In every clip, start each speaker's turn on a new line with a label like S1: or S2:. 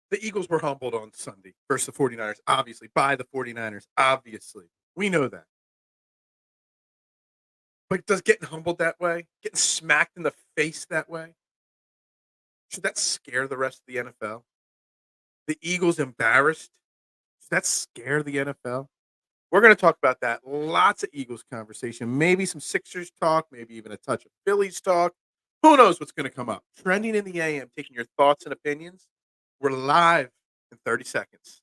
S1: The Eagles were humbled on Sunday versus the 49ers, obviously, by the 49ers, obviously. We know that. But does getting humbled that way, getting smacked in the face that way, should that scare the rest of the NFL? The Eagles embarrassed? Should that scare the NFL? We're going to talk about that. Lots of Eagles conversation, maybe some Sixers talk, maybe even a touch of Phillies talk. Who knows what's going to come up? Trending in the AM, taking your thoughts and opinions. We're live in 30 seconds.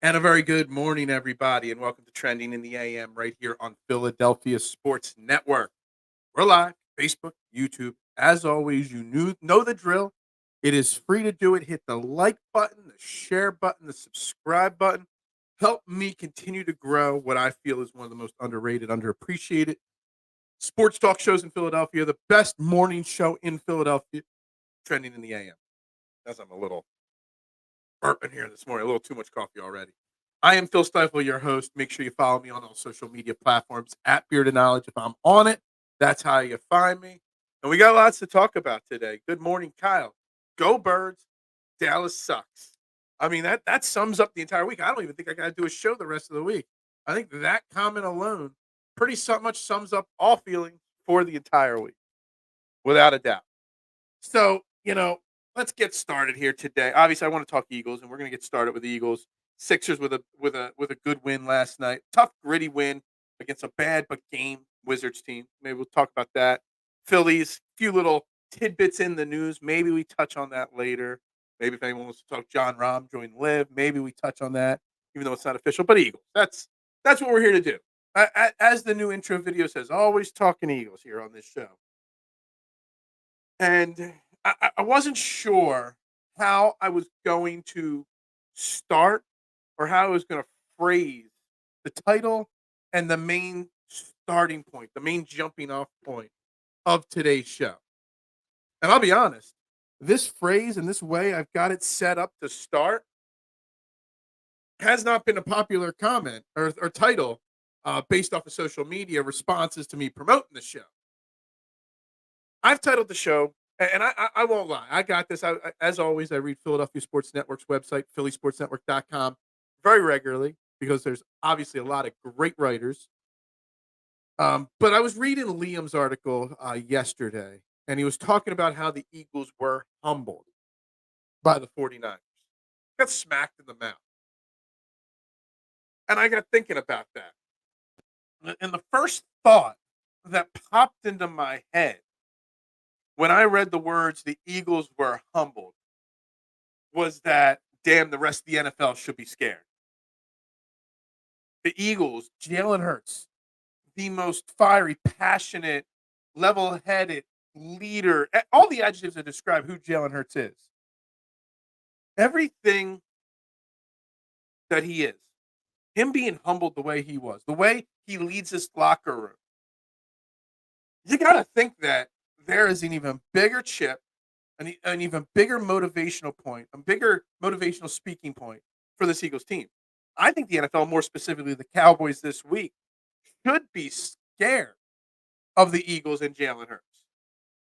S1: And a very good morning, everybody, and welcome to Trending in the AM right here on Philadelphia Sports Network. We're live, Facebook, YouTube. As always, you know the drill. It is free to do it. Hit the like button, the share button, the subscribe button. Help me continue to grow what I feel is one of the most underrated, underappreciated sports talk shows in Philadelphia, the best morning show in Philadelphia, Trending in the AM. As I'm a little burping here this morning, a little too much coffee already. I am Phil Stiefel, your host. Make sure you follow me on all social media platforms at Bearded Knowledge. If I'm on it, that's how you find me. And we got lots to talk about today. Good morning, Kyle. Go Birds. Dallas sucks. I mean, that sums up the entire week. I don't even think I got to do a show the rest of the week. I think that comment alone pretty much sums up all feelings for the entire week, without a doubt. So, let's get started here today. Obviously, I want to talk Eagles, and we're going to get started with the Eagles. Sixers with a good win last night. Tough, gritty win against a bad but game Wizards team. Maybe we'll talk about that. Phillies, few little tidbits in the news. Maybe we touch on that later. Maybe if anyone wants to talk John Rahm join Live, maybe we touch on that, even though it's not official. But Eagles, that's what we're here to do. As the new intro video says, always talking Eagles here on this show. And I wasn't sure how I was going to start or how I was going to phrase the title and the main starting point, the main jumping off point of today's show. And I'll be honest, this phrase and this way I've got it set up to start has not been a popular comment or title based off of social media responses to me promoting the show. I've titled the show, and I won't lie. I got this. As always, I read Philadelphia Sports Network's website, phillysportsnetwork.com, very regularly because there's obviously a lot of great writers. But I was reading Liam's article yesterday, and he was talking about how the Eagles were humbled by the 49ers. Got smacked in the mouth. And I got thinking about that. And the first thought that popped into my head when I read the words the Eagles were humbled was that, damn, the rest of the NFL should be scared. The Eagles, Jalen Hurts, the most fiery, passionate, level-headed leader, all the adjectives that describe who Jalen Hurts is. Everything that he is, him being humbled the way he was, the way he leads this locker room, you got to think that there is an even bigger chip, an even bigger motivational point, a bigger motivational speaking point for this Eagles team. I think the NFL, more specifically the Cowboys this week, should be scared of the Eagles and Jalen Hurts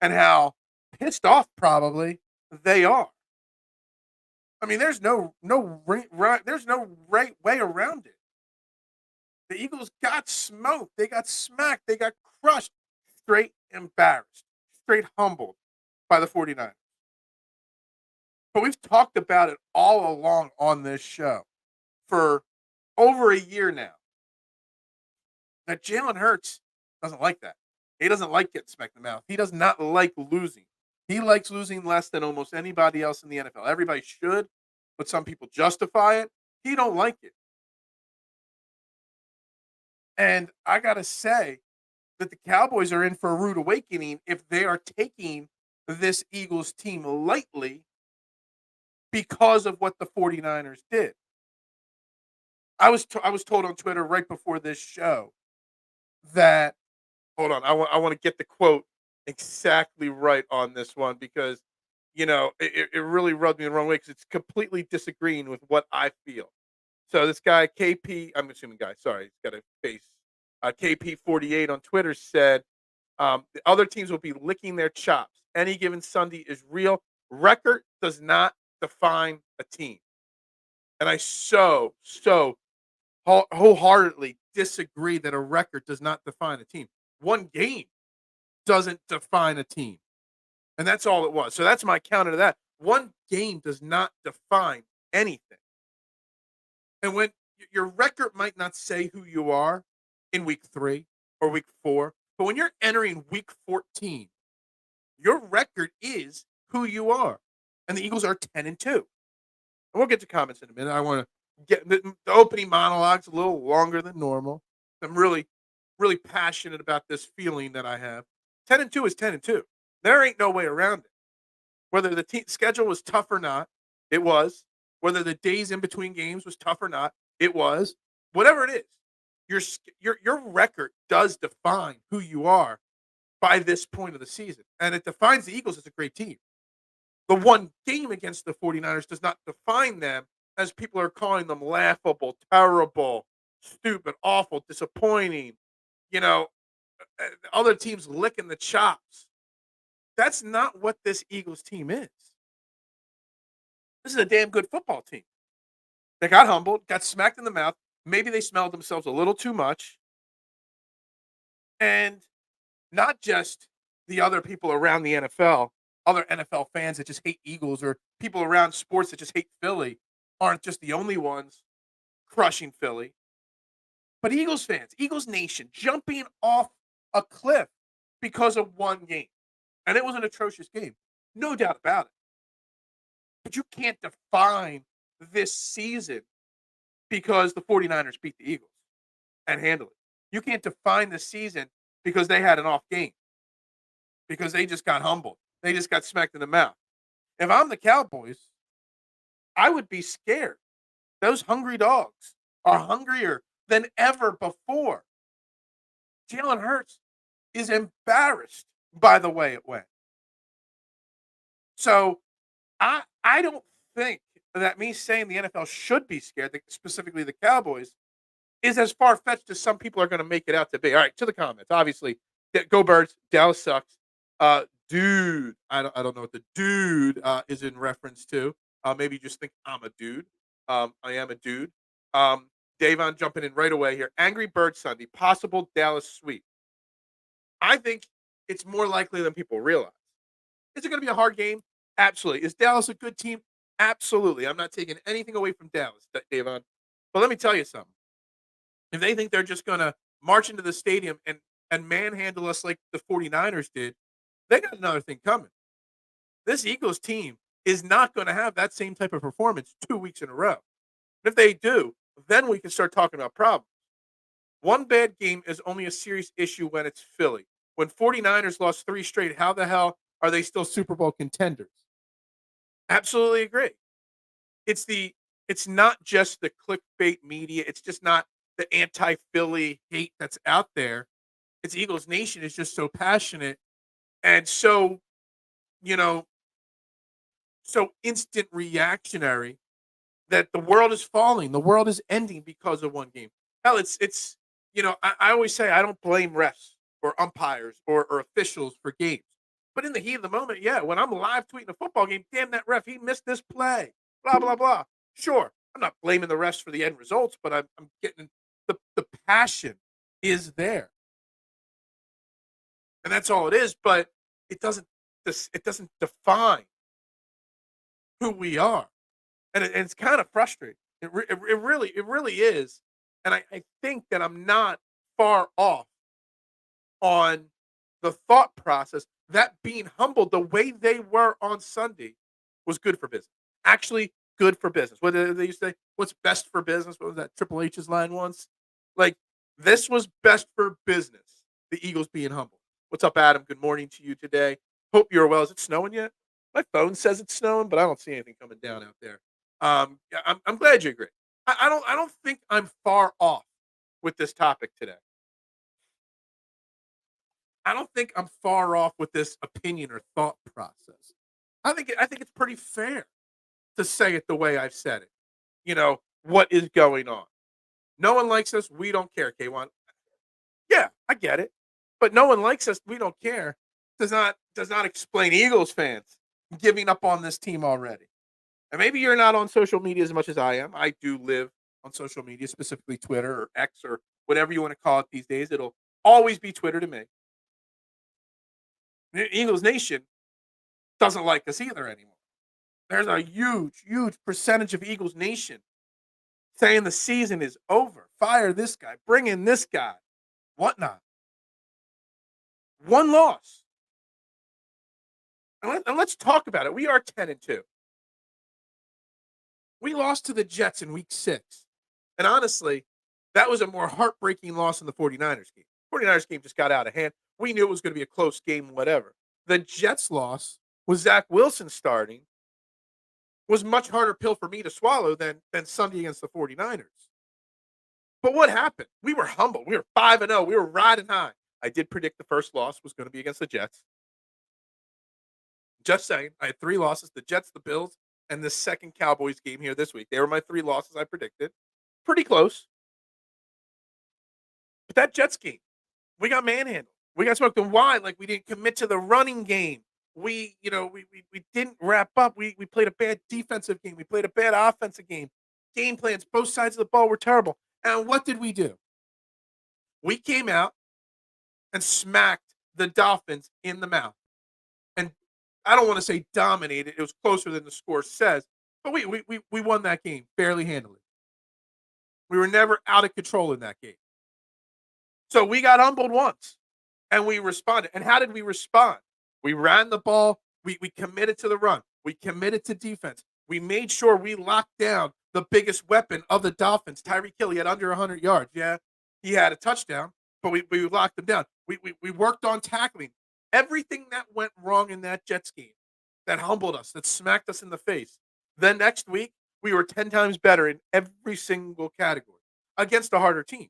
S1: and how pissed off probably they are. I mean, there's no right way around it. The Eagles got smoked. They got smacked. They got crushed. Straight embarrassed. Straight humbled by the 49ers. But we've talked about it all along on this show for over a year now. That Jalen Hurts doesn't like that. He doesn't like getting smacked in the mouth. He does not like losing. He likes losing less than almost anybody else in the NFL. Everybody should, but some people justify it. He don't like it. And I got to say, that the Cowboys are in for a rude awakening if they are taking this Eagles team lightly because of what the 49ers did. I was told on Twitter right before this show that hold on, I want to get the quote exactly right on this one because it really rubbed me the wrong way because it's completely disagreeing with what I feel. So this guy KP, I'm assuming guy, sorry, he's got a face. KP48 on Twitter said the other teams will be licking their chops. Any given Sunday is real. Record does not define a team, and I so wholeheartedly disagree that a record does not define a team. One game doesn't define a team. And that's all it was. So that's my counter to that. One game does not define anything. And when your record might not say who you are in week 3 or week 4, but when you're entering week 14, your record is who you are. And the Eagles are 10-2. And we'll get to comments in a minute. I want to get the opening monologue's a little longer than normal. I'm really, really passionate about this feeling that I have. 10-2 is 10-2. There ain't no way around it. Whether the schedule was tough or not, it was. Whether the days in between games was tough or not, it was. Whatever it is, your record does define who you are by this point of the season. And it defines the Eagles as a great team. The one game against the 49ers does not define them as people are calling them laughable, terrible, stupid, awful, disappointing, other teams licking the chops. That's not what this Eagles team is. This is a damn good football team. They got humbled, got smacked in the mouth. Maybe they smelled themselves a little too much. And not just the other people around the NFL, other NFL fans that just hate Eagles or people around sports that just hate Philly aren't just the only ones crushing Philly. But Eagles fans, Eagles Nation, jumping off a cliff because of one game. And it was an atrocious game. No doubt about it. But you can't define this season because the 49ers beat the Eagles and handle it. You can't define the season because they had an off game. Because they just got humbled. They just got smacked in the mouth. If I'm the Cowboys, I would be scared. Those hungry dogs are hungrier than ever before. Jalen Hurts is embarrassed by the way it went. So I don't think that me saying the NFL should be scared, specifically the Cowboys, is as far-fetched as some people are going to make it out to be. All right, to the comments. Obviously, go Birds. Dallas sucks. Dude. I don't know what the dude is in reference to. Maybe you just think I'm a dude. I am a dude. Davon jumping in right away here. Angry Bird Sunday. Possible Dallas sweep. I think it's more likely than people realize. Is it going to be a hard game? Absolutely. Is Dallas a good team? Absolutely. I'm not taking anything away from Dallas, Davon. But let me tell you something. If they think they're just going to march into the stadium and manhandle us like the 49ers did, they got another thing coming. This Eagles team is not going to have that same type of performance 2 weeks in a row. And if they do, then we can start talking about problems. One bad game is only a serious issue when it's Philly. When 49ers lost 3 straight, how the hell are they still Super Bowl contenders? Absolutely agree. It's not just the clickbait media. It's just not the anti-Philly hate that's out there. It's Eagles Nation is just so passionate and so, so instant reactionary that the world is falling. The world is ending because of one game. Hell, it's I always say I don't blame refs or umpires or officials for games. But in the heat of the moment, yeah, when I'm live tweeting a football game, damn that ref, he missed this play, blah, blah, blah. Sure, I'm not blaming the refs for the end results, but I'm getting the passion is there. And that's all it is, but it doesn't define who we are. And it's kind of frustrating. It really is. And I think that I'm not far off on the thought process that being humbled the way they were on Sunday was good for business. Actually, good for business. What did they used to say? What's best for business? What was that Triple H's line once? Like, this was best for business. the Eagles being humble. What's up, Adam? Good morning to you today. Hope you're well. Is it snowing yet? My phone says it's snowing, but I don't see anything coming down out there. Yeah, I'm glad you agree. I don't think I'm far off with this topic today. I don't think I'm far off with this opinion or thought process. I think it's pretty fair to say it the way I've said it. What is going on? No one likes us. We don't care, K1. Yeah, I get it. But no one likes us. We don't care. Does not explain Eagles fans giving up on this team already. And maybe you're not on social media as much as I am. I do live on social media, specifically Twitter or X or whatever you want to call it these days. It'll always be Twitter to me. Eagles Nation doesn't like us either anymore. There's a huge, huge percentage of Eagles Nation saying the season is over. Fire this guy. Bring in this guy. Whatnot. One loss. And let's talk about it. We are 10-2. We lost to the Jets in week 6. And honestly, that was a more heartbreaking loss than the 49ers game. 49ers game just got out of hand. We knew it was going to be a close game, whatever. The Jets loss with Zach Wilson starting was much harder pill for me to swallow than Sunday against the 49ers. But what happened? We were humble. We were 5-0. We were riding high. I did predict the first loss was going to be against the Jets. Just saying. I had 3 losses, the Jets, the Bills, and the second Cowboys game here this week. They were my 3 losses I predicted. Pretty close. But that Jets game, we got manhandled. We got smoked. And why? Like, we didn't commit to the running game. We didn't wrap up. We played a bad defensive game. We played a bad offensive game. Game plans, both sides of the ball were terrible. And what did we do? We came out and smacked the Dolphins in the mouth. And I don't want to say dominated. It was closer than the score says. But we won that game fairly handily. We were never out of control in that game. So we got humbled once, and we responded. And how did we respond? We ran the ball. We committed to the run. We committed to defense. We made sure we locked down the biggest weapon of the Dolphins, Tyreek Hill. He had under 100 yards. Yeah, he had a touchdown, but we locked him down. We worked on tackling. Everything that went wrong in that Jets game, that humbled us, that smacked us in the face. Then next week, we were 10 times better in every single category against a harder team.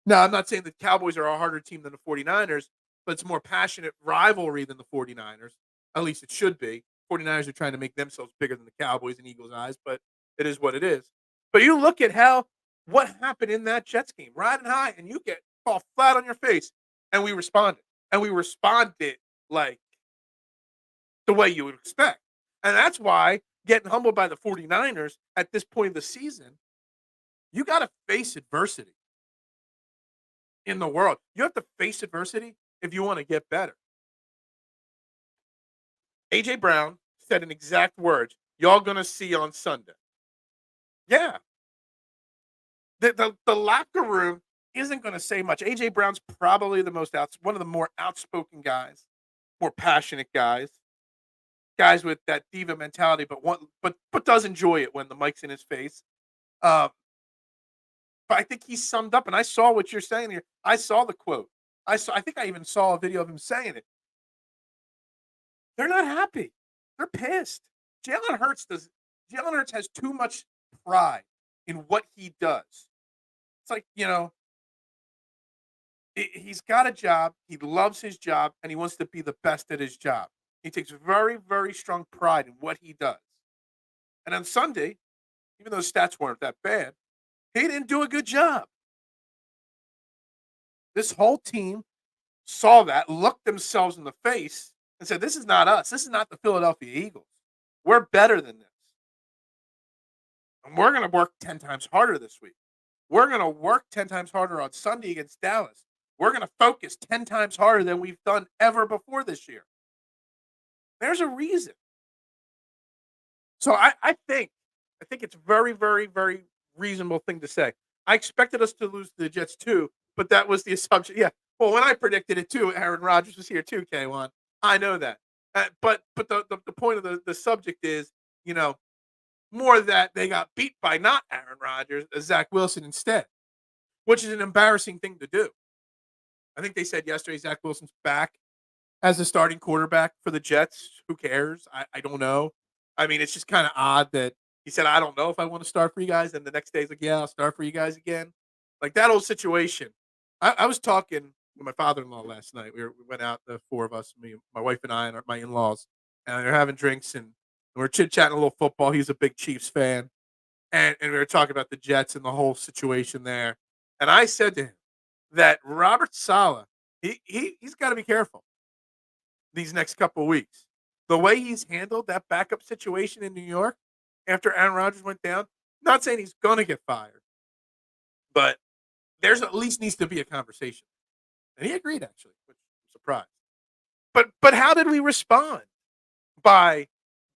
S1: Now, I'm not saying the Cowboys are a harder team than the 49ers, but it's a more passionate rivalry than the 49ers. At least it should be. 49ers are trying to make themselves bigger than the Cowboys in Eagles' eyes, but it is what it is. But you look at what happened in that Jets game, riding high, and you fall flat on your face, and we responded. And we responded like the way you would expect. And that's why getting humbled by the 49ers at this point of the season, you got to face adversity in the world. You have to face adversity if you want to get better. A.J. Brown said in exact words, y'all going to see on Sunday. Yeah. The locker room isn't going to say much. A.J. Brown's probably one of the more outspoken guys, more passionate guys with that diva mentality, but does enjoy it when the mic's in his face. But I think he summed up, and I saw what you're saying here. I saw the quote. I think I even saw a video of him saying it. They're not happy. They're pissed. Jalen Hurts has too much pride in what he does. It's like, he's got a job. He loves his job, and he wants to be the best at his job. He takes very, very strong pride in what he does. And on Sunday, even though his stats weren't that bad, he didn't do a good job. This whole team saw that, looked themselves in the face, and said, this is not us. This is not the Philadelphia Eagles. We're better than this. And we're going to work 10 times harder this week. We're going to work 10 times harder on Sunday against Dallas. We're going to focus 10 times harder than we've done ever before this year. There's a reason. So I think it's a very, very, very reasonable thing to say. I expected us to lose to the Jets too, but that was the assumption. Yeah. Well, when I predicted it too, Aaron Rodgers was here too, K1. I know that. But the point of the subject is, more that they got beat by not Aaron Rodgers, Zach Wilson instead, which is an embarrassing thing to do. I think they said yesterday Zach Wilson's back as a starting quarterback for the Jets. Who cares? I don't know. I mean, it's just kind of odd that he said, I don't know if I want to start for you guys. And the next day he's like, yeah, I'll start for you guys again. Like that whole situation. I was talking with my father-in-law last night. We went out, the four of us, me, my wife and I, and my in-laws, and we are having drinks and we're chit-chatting a little football. He's a big Chiefs fan. And we were talking about the Jets and the whole situation there. And I said to him that Robert Saleh, he's got to be careful these next couple of weeks. The way he's handled that backup situation in New York after Aaron Rodgers went down, not saying he's going to get fired, but there's at least needs to be a conversation. And he agreed, actually, which I'm surprised. But how did we respond by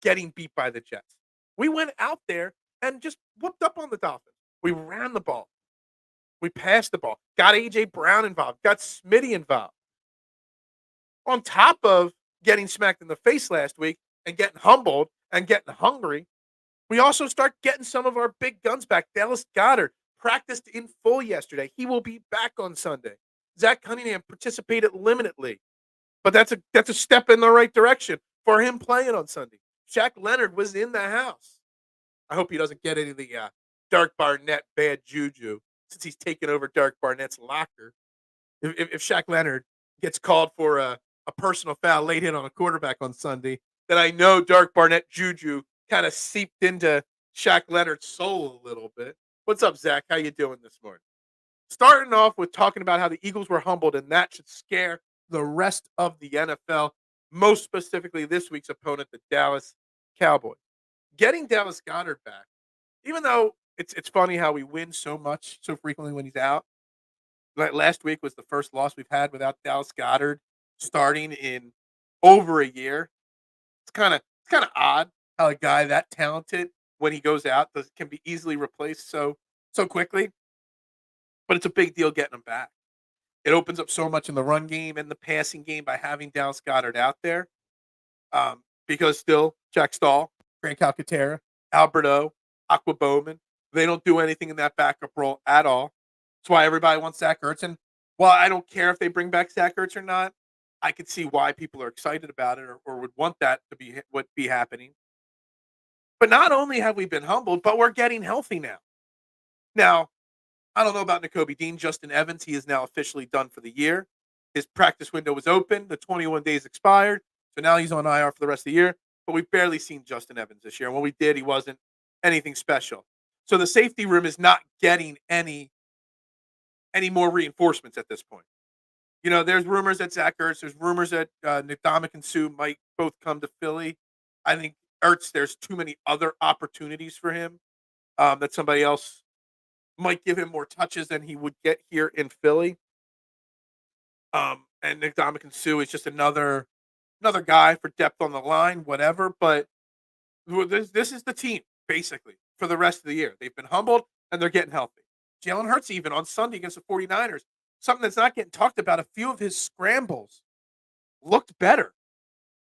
S1: getting beat by the Jets? We went out there and just whooped up on the Dolphins. We ran the ball. We passed the ball. Got A.J. Brown involved. Got Smitty involved. On top of getting smacked in the face last week and getting humbled and getting hungry, we also start getting some of our big guns back. Dallas Goedert practiced in full yesterday. He will be back on Sunday. Zach Cunningham participated limitedly. But that's a step in the right direction for him playing on Sunday. Shaq Leonard was in the house. I hope he doesn't get any of the Dark Barnett bad juju since he's taken over Dark Barnett's locker. If Shaq Leonard gets called for a personal foul late hit on a quarterback on Sunday, then I know Dark Barnett juju kind of seeped into Shaq Leonard's soul a little bit. What's up, Zach? How you doing this morning? Starting off with talking about how the Eagles were humbled, and that should scare the rest of the NFL, most specifically this week's opponent, the Dallas Cowboys. Getting Dallas Goedert back, even though it's funny how we win so much so frequently when he's out. Like last week was the first loss we've had without Dallas Goedert starting in over a year. It's kind of odd how a guy that talented, when he goes out, can be easily replaced so quickly. But it's a big deal getting him back. It opens up so much in the run game and the passing game by having Dallas Goedert out there. Because still, Jack Stahl, Grant Calcaterra, Alberto, Aqua Bowman, they don't do anything in that backup role at all. That's why everybody wants Zach Ertz. And while I don't care if they bring back Zach Ertz or not, I could see why people are excited about it or would want that to be happening. But not only have we been humbled, but we're getting healthy now. Now, I don't know about Nakobe Dean. Justin Evans, he is now officially done for the year. His practice window was open. The 21 days expired. So now he's on IR for the rest of the year. But we've barely seen Justin Evans this year. And when we did, he wasn't anything special. So the safety room is not getting any more reinforcements at this point. You know, there's rumors that Zach Ertz, there's rumors that Ndamukong Suh might both come to Philly. I think Ertz, there's too many other opportunities for him that somebody else might give him more touches than he would get here in Philly. And Ndamukong Suh is just another guy for depth on the line, whatever. But this is the team, basically, for the rest of the year. They've been humbled, and they're getting healthy. Jalen Hurts, even on Sunday against the 49ers, something that's not getting talked about, a few of his scrambles looked better.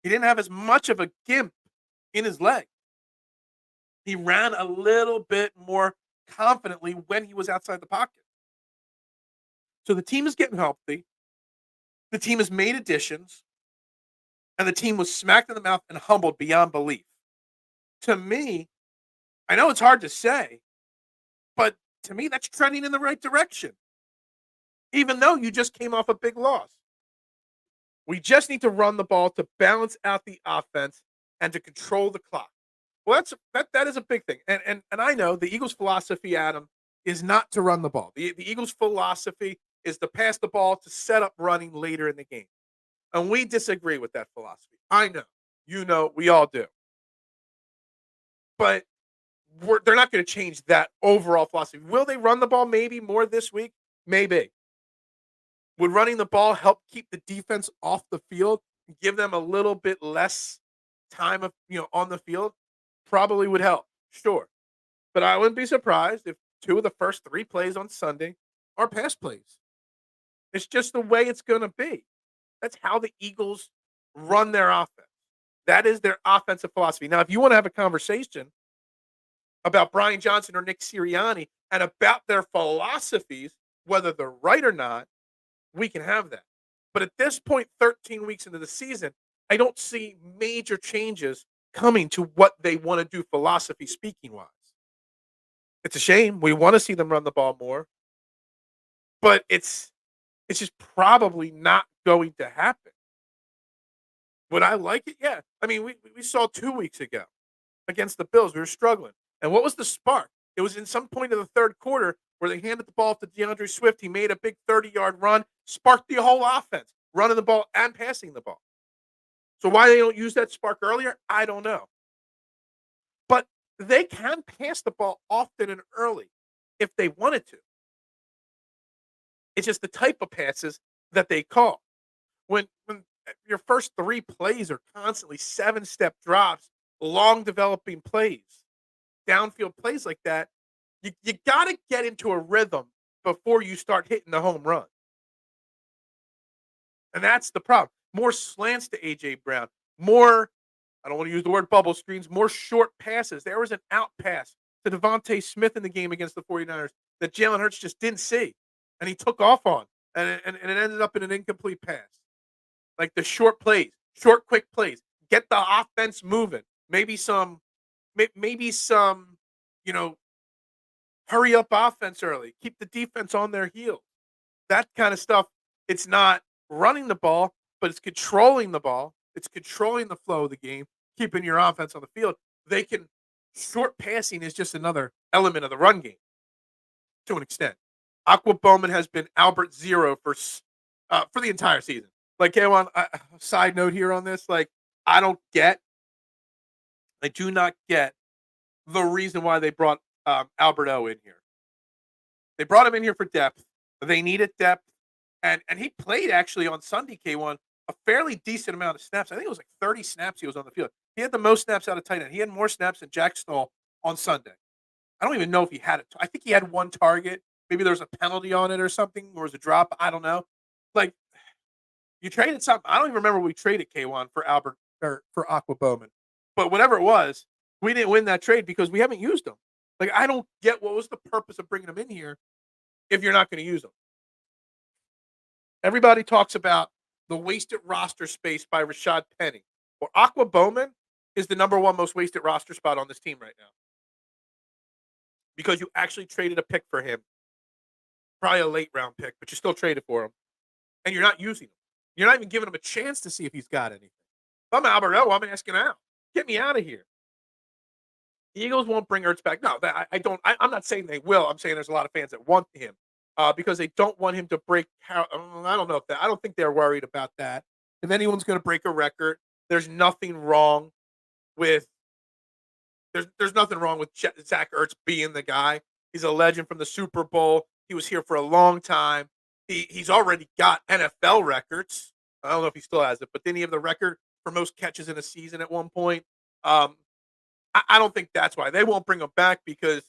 S1: He didn't have as much of a gimp in his leg. He ran a little bit more confidently when he was outside the pocket. So the team is getting healthy. The team has made additions. And the team was smacked in the mouth and humbled beyond belief. To me, I know it's hard to say, but to me, that's trending in the right direction. Even though you just came off a big loss. We just need to run the ball to balance out the offense and to control the clock. Well, that is a big thing. And I know the Eagles' philosophy, Adam, is not to run the ball. The Eagles' philosophy is to pass the ball to set up running later in the game. And we disagree with that philosophy. I know. You know. We all do. But they're not going to change that overall philosophy. Will they run the ball maybe more this week? Maybe. Would running the ball help keep the defense off the field, give them a little bit less time on the field? Probably would help. Sure. But I wouldn't be surprised if 2 of the first 3 plays on Sunday are pass plays. It's just the way it's going to be. That's how the Eagles run their offense. That is their offensive philosophy. Now, if you want to have a conversation about Brian Johnson or Nick Sirianni and about their philosophies, whether they're right or not, we can have that. But at this point, 13 weeks into the season, I don't see major changes coming to what they want to do philosophy speaking wise. It's a shame. We want to see them run the ball more, but it's just probably not going to happen. Would I like it? Yeah. I mean, we saw 2 weeks ago against the Bills. We were struggling. And what was the spark? It was in some point of the third quarter where they handed the ball to DeAndre Swift. He made a big 30-yard run, sparked the whole offense, running the ball and passing the ball. So why they don't use that spark earlier, I don't know. But they can pass the ball often and early if they wanted to. It's just the type of passes that they call. When your first 3 plays are constantly 7-step drops, long developing plays, downfield plays like that, you got to get into a rhythm before you start hitting the home run. And that's the problem. More slants to A.J. Brown, more, I don't want to use the word bubble screens, more short passes. There was an out pass to Devontae Smith in the game against the 49ers that Jalen Hurts just didn't see, and he took off on, and it ended up in an incomplete pass. Like the short plays, short, quick plays. Get the offense moving. Maybe some, you know, hurry up offense early. Keep the defense on their heels. That kind of stuff. It's not running the ball, but it's controlling the ball. It's controlling the flow of the game, keeping your offense on the field. Short passing is just another element of the run game to an extent. Aqua Bowman has been Albert Zero for the entire season. Like, K1, side note here on this, like, I do not get the reason why they brought Albert O in here. They brought him in here for depth. They needed depth. And he played actually on Sunday, K1, a fairly decent amount of snaps. I think it was like 30 snaps he was on the field. He had the most snaps out of tight end. He had more snaps than Jack Stoll on Sunday. I don't even know if he had it. I think he had one target. Maybe there was a penalty on it or something, or was a drop. I don't know. Like, you traded something. I don't even remember we traded K1 for Albert or for Aqua Bowman. But whatever it was, we didn't win that trade because we haven't used them. Like, I don't get what was the purpose of bringing them in here if you're not going to use them. Everybody talks about the wasted roster space by Rashad Penny. Well, Aqua Bowman is the number 1 most wasted roster spot on this team right now. Because you actually traded a pick for him. Probably a late round pick, but you still traded for him. And you're not using him. You're not even giving him a chance to see if he's got anything. If I'm Albert O, I'm asking out. Get me out of here. The Eagles won't bring Ertz back. No, I'm not saying they will. I'm saying there's a lot of fans that want him because they don't want him to break. I don't know I don't think they're worried about that. If anyone's going to break a record, there's nothing wrong with. There's nothing wrong with Zach Ertz being the guy. He's a legend from the Super Bowl. He was here for a long time. He's already got NFL records. I don't know if he still has it, but didn't he have the record for most catches in a season at one point? I don't think that's why. They won't bring him back because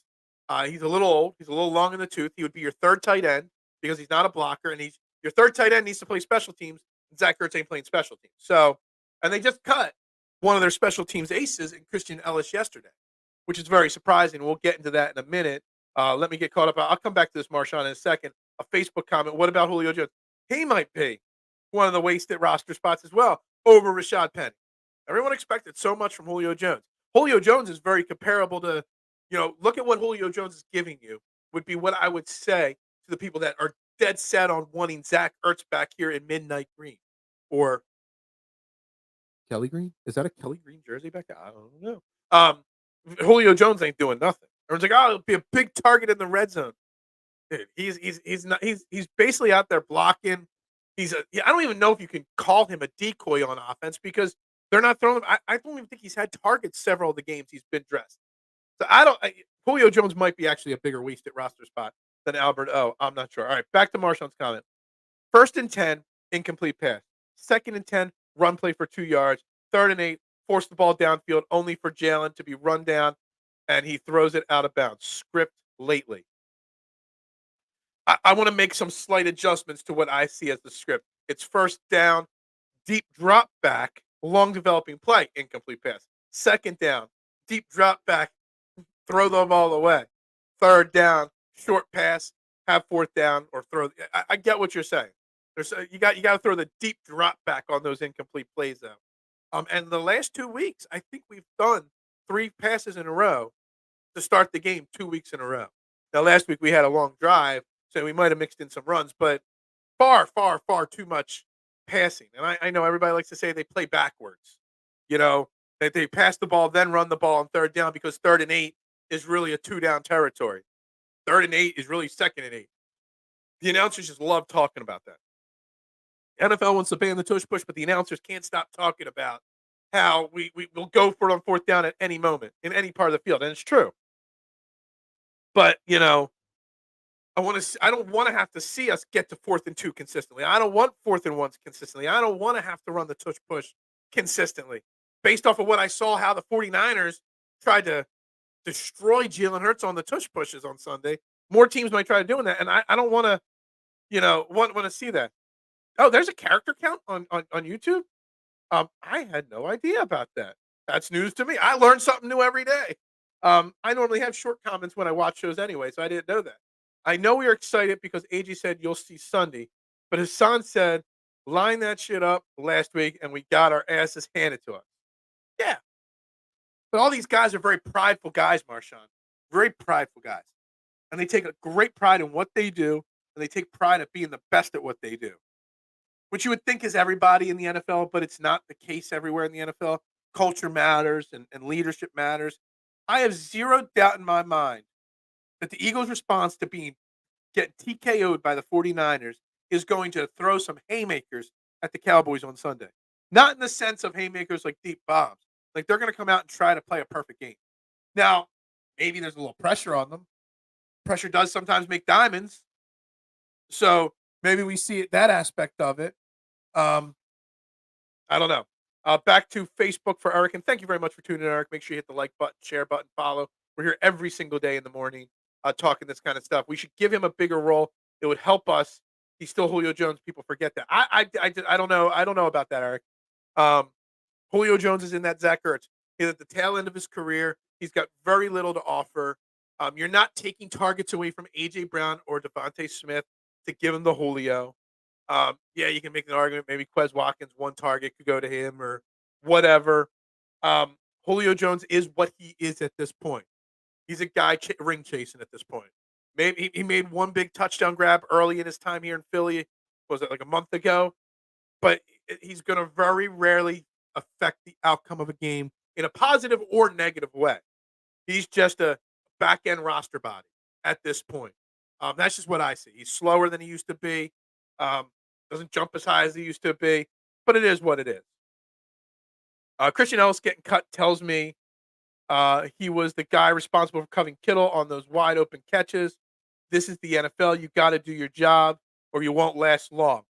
S1: he's a little old. He's a little long in the tooth. He would be your third tight end because he's not a blocker, and your third tight end needs to play special teams, and Zach Ertz ain't playing special teams. So, and they just cut one of their special teams aces in Christian Ellis yesterday, which is very surprising. We'll get into that in a minute. Let me get caught up. I'll come back to this, Marshawn, in a second. A Facebook comment. What about Julio Jones? He might be one of the wasted roster spots as well over Rashad Penny. Everyone expected so much from Julio Jones. Julio Jones is very comparable to, look at what Julio Jones is giving you would be what I would say to the people that are dead set on wanting Zach Ertz back here in Midnight Green or Kelly Green. Is that a Kelly Green jersey back there? I don't know. Julio Jones ain't doing nothing. Everyone's like, it'll be a big target in the red zone. Dude, he's basically out there blocking. I don't even know if you can call him a decoy on offense because they're not throwing him. I don't even think he's had targets several of the games he's been dressed. So Julio Jones might be actually a bigger wasted roster spot than Albert O. I'm not sure. All right, back to Marshawn's comment. 1st and 10, incomplete pass. 2nd and 10, run play for 2 yards. 3rd and 8, force the ball downfield only for Jalen to be run down, and he throws it out of bounds. Script lately. I want to make some slight adjustments to what I see as the script. It's 1st down, deep drop back, long developing play, incomplete pass. 2nd down, deep drop back, throw the ball away. 3rd down, short pass, have 4th down, or throw. I get what you're saying. You got to throw the deep drop back on those incomplete plays though. And the last 2 weeks, I think we've done 3 passes in a row to start the game 2 weeks in a row. Now last week we had a long drive, so we might have mixed in some runs, but far, far, far too much passing. And I know everybody likes to say they play backwards. You know, that they pass the ball, then run the ball on third down because 3rd and 8 is really a 2-down territory. 3rd and 8 is really 2nd and 8. The announcers just love talking about that. NFL wants to ban the tush push, but the announcers can't stop talking about how we will go for it on 4th down at any moment in any part of the field. And it's true. But, I don't want to have to see us get to 4th and 2 consistently. I don't want 4th and 1s consistently. I don't want to have to run the tush push consistently. Based off of what I saw how the 49ers tried to destroy Jalen Hurts on the tush pushes on Sunday, more teams might try doing that. And I don't want to, want to see that. Oh, there's a character count on YouTube? I had no idea about that. That's news to me. I learn something new every day. I normally have short comments when I watch shows anyway, so I didn't know that. I know we are excited because AG said you'll see Sunday, but Hassan said line that shit up last week and we got our asses handed to us. Yeah. But all these guys are very prideful guys, Marshawn. Very prideful guys. And they take a great pride in what they do, and they take pride at being the best at what they do. Which you would think is everybody in the NFL, but it's not the case everywhere in the NFL. Culture matters and leadership matters. I have zero doubt in my mind that the Eagles' response to getting TKO'd by the 49ers is going to throw some haymakers at the Cowboys on Sunday. Not in the sense of haymakers like deep bombs. Like they're going to come out and try to play a perfect game. Now, maybe there's a little pressure on them. Pressure does sometimes make diamonds. So maybe we see that aspect of it. I don't know. Back to Facebook for Eric, and thank you very much for tuning in, Eric. Make sure you hit the like button, share button, follow. We're here every single day in the morning talking this kind of stuff. We should give him a bigger role. It would help us. He's still Julio Jones. People forget that. I don't know. I don't know about that, Eric. Julio Jones is in that Zach Ertz. He's at the tail end of his career. He's got very little to offer. You're not taking targets away from A.J. Brown or Devontae Smith to give him the Julio. Yeah, you can make an argument. Maybe Quez Watkins, one target could go to him or whatever. Julio Jones is what he is at this point. He's a guy ring chasing at this point. Maybe he made one big touchdown grab early in his time here in Philly. Was it like a month ago? But he's going to very rarely affect the outcome of a game in a positive or negative way. He's just a back end roster body at this point. That's just what I see. He's slower than he used to be. Doesn't jump as high as he used to be, but it is what it is. Christian Ellis getting cut tells me he was the guy responsible for covering Kittle on those wide open catches. This is the NFL. You got to do your job or you won't last long.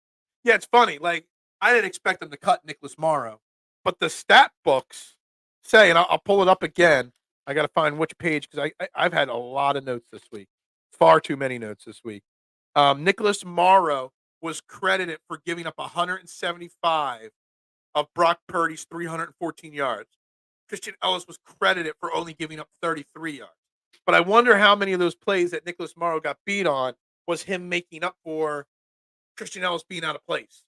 S1: Yeah, it's funny. Like, I didn't expect them to cut Nicholas Morrow, but the stat books say, and I'll pull it up again. I got to find which page because I've had a lot of notes this week. Far too many notes this week. Nicholas Morrow was credited for giving up 175 of Brock Purdy's 314 yards. Christian Ellis was credited for only giving up 33 yards. But I wonder how many of those plays that Nicholas Morrow got beat on was him making up for Christian Ellis being out of place.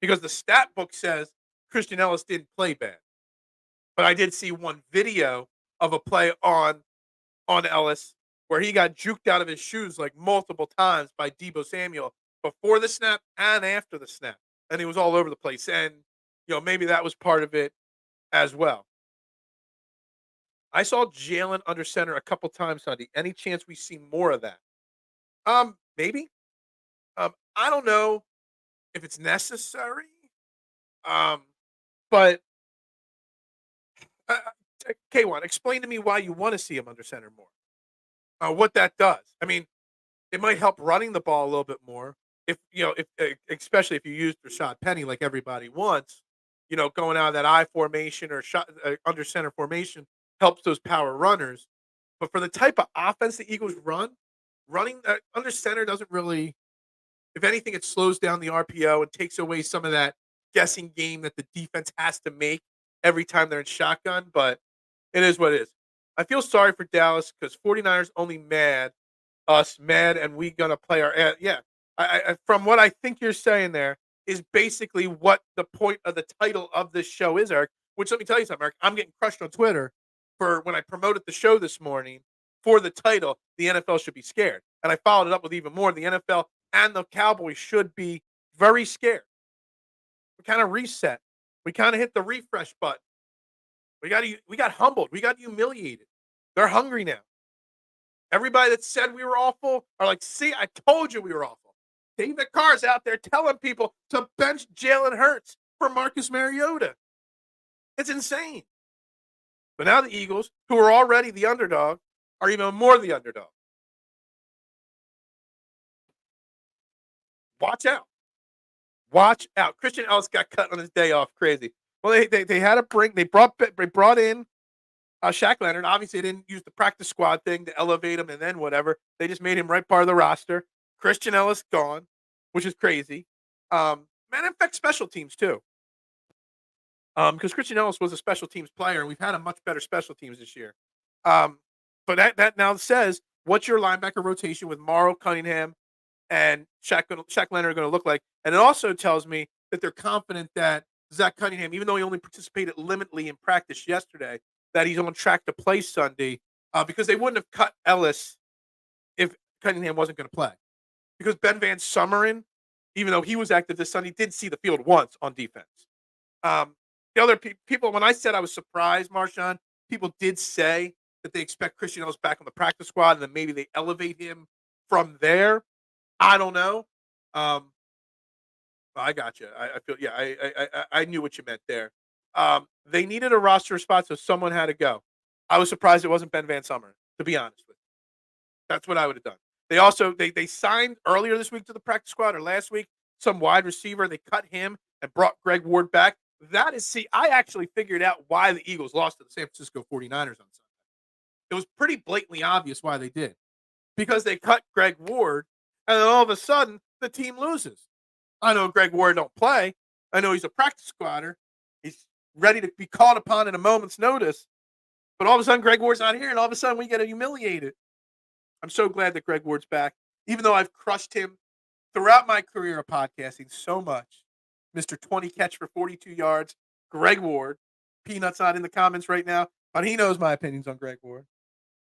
S1: Because the stat book says Christian Ellis didn't play bad. But I did see one video of a play on Ellis where he got juked out of his shoes like multiple times by Deebo Samuel before the snap and after the snap. And he was all over the place. And, maybe that was part of it as well. I saw Jalen under center a couple times Sunday. Any chance we see more of that? Maybe. I don't know if it's necessary. But K1, explain to me why you want to see him under center more. What that does. I mean, it might help running the ball a little bit more. If especially if you use Rashad Penny like everybody wants, going out of that I formation or under center formation helps those power runners. But for the type of offense the Eagles running under center doesn't really. If anything, it slows down the RPO and takes away some of that guessing game that the defense has to make every time they're in shotgun. But it is what it is. I feel sorry for Dallas because 49ers only mad, and we going to play our – yeah. From what I think you're saying there is basically what the point of the title of this show is, Eric. Which let me tell you something, Eric. I'm getting crushed on Twitter for when I promoted the show this morning for the title. The NFL should be scared, and I followed it up with even more. The NFL and the Cowboys should be very scared. We kind of reset. We kind of hit the refresh button. We got humbled. We got humiliated. They're hungry now. Everybody that said we were awful are like, see, I told you we were awful. David Carr's out there telling people to bench Jalen Hurts for Marcus Mariota. It's insane. But now the Eagles, who are already the underdog, are even more the underdog. Watch out. Watch out. Christian Ellis got cut on his day off. Crazy. Well, they had a bring. They brought in Shaq Leonard. Obviously, they didn't use the practice squad thing to elevate him and then whatever. They just made him right part of the roster. Christian Ellis gone, which is crazy. Man, it affects special teams too. Because Christian Ellis was a special teams player, and we've had a much better special teams this year. But that now says, what's your linebacker rotation with Morrow, Cunningham, and Shaq Leonard are going to look like? And it also tells me that they're confident that Zach Cunningham, even though he only participated limitedly in practice yesterday, that he's on track to play Sunday, because they wouldn't have cut Ellis if Cunningham wasn't going to play. Because Ben Van Summeren, even though he was active this Sunday, did see the field once on defense. The other people, when I said I was surprised, Marshawn, people did say that they expect Christian Ellis back on the practice squad, and then maybe they elevate him from there. I don't know. I got you. I feel, yeah, I knew what you meant there. They needed a roster spot, so someone had to go. I was surprised it wasn't Ben Van Summeren, to be honest with you. That's what I would have done. They also they signed earlier this week to the practice squad, or last week, some wide receiver. They cut him and brought Greg Ward back. That is, see, I actually figured out why the Eagles lost to the San Francisco 49ers on Sunday. It was pretty blatantly obvious why they did. Because they cut Greg Ward, and then all of a sudden, the team loses. I know Greg Ward don't play. I know he's a practice squatter. He's ready to be called upon at a moment's notice. But all of a sudden, Greg Ward's not here, and all of a sudden, we get humiliated. I'm so glad that Greg Ward's back, even though I've crushed him throughout my career of podcasting so much. Mr. 20 catch for 42 yards, Greg Ward. Peanut's not in the comments right now, but he knows my opinions on Greg Ward.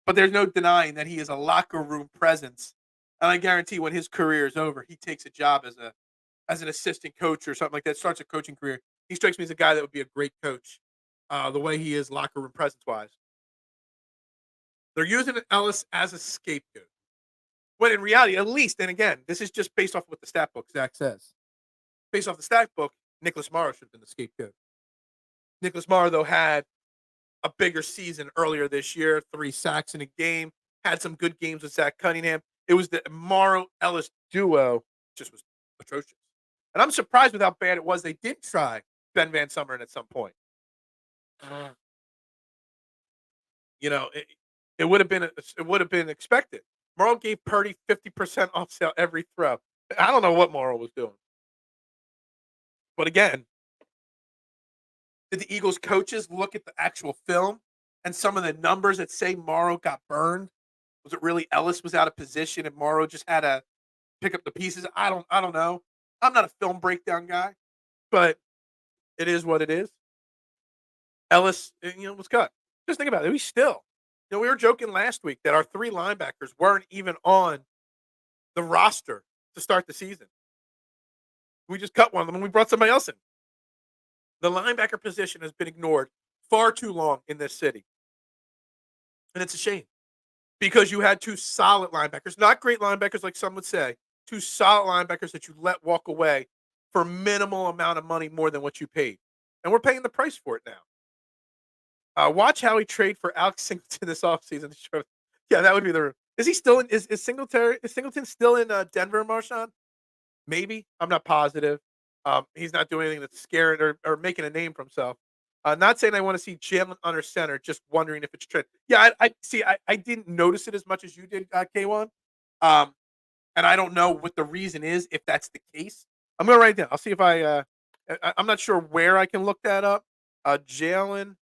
S1: But there's no denying that he is a locker room presence. And I guarantee when his career is over, he takes a job as an assistant coach or something like that, starts a coaching career. He strikes me as a guy that would be a great coach, the way he is locker room presence-wise. They're using Ellis as a scapegoat. When in reality, at least, and again, this is just based off what the stat book, Zach says. Based off the stat book, Nicholas Morrow should have been the scapegoat. Nicholas Morrow, though, had a bigger season earlier this year, 3 sacks in a game, had some good games with Zach Cunningham. It was the Morrow-Ellis duo just was atrocious. And I'm surprised with how bad it was. They did try Ben Van Summeren at some point. You know, it would have been expected. Morrow gave Purdy 50% off sale every throw. I don't know what Morrow was doing. But again, did the Eagles coaches look at the actual film and some of the numbers that say Morrow got burned? Was it really Ellis was out of position and Morrow just had to pick up the pieces? I don't know. I'm not a film breakdown guy, but it is what it is. Ellis, was cut. Just think about it. We were joking last week that our 3 linebackers weren't even on the roster to start the season. We just cut one of them and we brought somebody else in. The linebacker position has been ignored far too long in this city. And it's a shame because you had 2 solid linebackers, not great linebackers like some would say, 2 solid linebackers that you let walk away for minimal amount of money more than what you paid. And we're paying the price for it now. Watch how he trade for Alex Singleton this offseason. Yeah, that would be the. Is he still in? Is Singleton still in Denver, Marshawn? Maybe. I'm not positive. He's not doing anything that's scaring or making a name for himself. Not saying I want to see Jalen under center, just wondering if it's trend. Yeah, I see. I didn't notice it as much as you did, K1. And I don't know what the reason is, if that's the case. I'm going to write it down. I'll see if I'm not sure where I can look that up. Jalen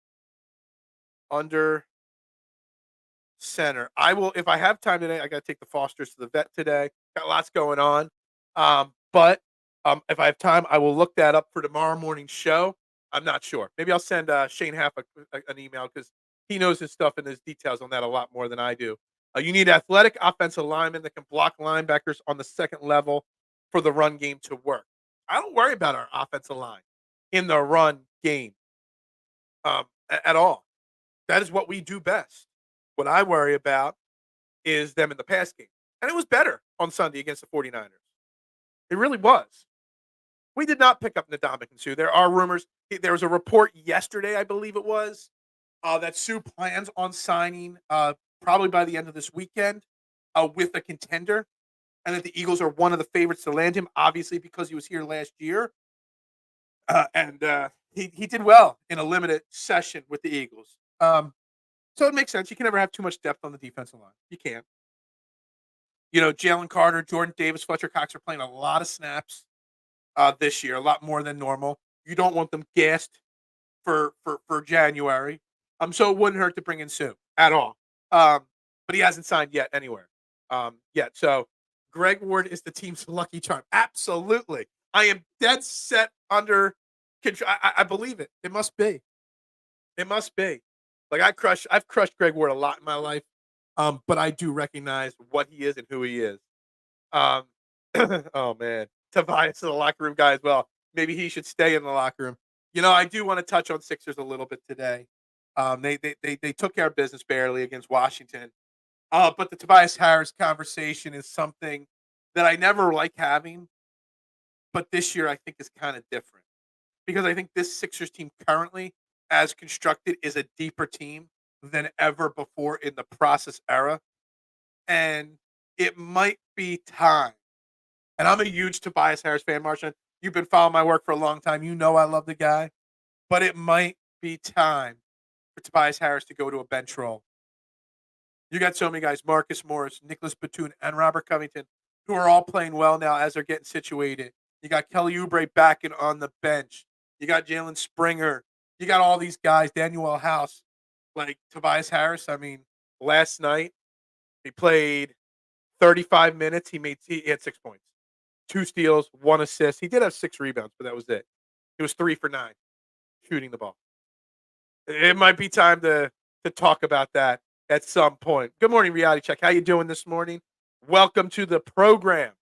S1: under center. I will, if I have time today, I got to take the Fosters to the vet today. Got lots going on. But if I have time, I will look that up for tomorrow morning's show. I'm not sure. Maybe I'll send Shane Haff an email because he knows his stuff and his details on that a lot more than I do. You need athletic offensive linemen that can block linebackers on the second level for the run game to work. I don't worry about our offensive line in the run game at all. That is what we do best. What I worry about is them in the pass game. And it was better on Sunday against the 49ers. It really was. We did not pick up Ndamukong Suh. There are rumors. There was a report yesterday, I believe it was, that Sue plans on signing probably by the end of this weekend with a contender, and that the Eagles are one of the favorites to land him, obviously because he was here last year. And he did well in a limited session with the Eagles. So it makes sense. You can never have too much depth on the defensive line. You can't. Jalen Carter, Jordan Davis, Fletcher Cox are playing a lot of snaps this year, a lot more than normal. You don't want them gassed for January. So it wouldn't hurt to bring in Sue at all. But he hasn't signed yet anywhere yet. So Greg Ward is the team's lucky charm. Absolutely. I am dead set under control. I believe it. It must be. It must be. Like I've crushed Greg Ward a lot in my life. But I do recognize what he is and who he is. Um, oh man, Tobias is a locker room guy as well. Maybe he should stay in the locker room. I do want to touch on Sixers a little bit today. They took care of business barely against Washington. But the Tobias Harris conversation is something that I never like having, but this year I think is kind of different because I think this Sixers team currently, as constructed, is a deeper team than ever before in the process era. And it might be time. And I'm a huge Tobias Harris fan, Marshawn. You've been following my work for a long time. You know I love the guy. But it might be time for Tobias Harris to go to a bench role. You got so many guys, Marcus Morris, Nicholas Batum, and Robert Covington, who are all playing well now as they're getting situated. You got Kelly Oubre back and on the bench. You got Jalen Springer. You got all these guys, Daniel House. Like Tobias Harris, I mean, last night he played 35 minutes. He had 6 points, 2 steals, 1 assist. He did have 6 rebounds, but that was it. He was 3 for 9 shooting the ball. It might be time to talk about that at some point. Good morning, Reality Check. How you doing this morning? Welcome to the program.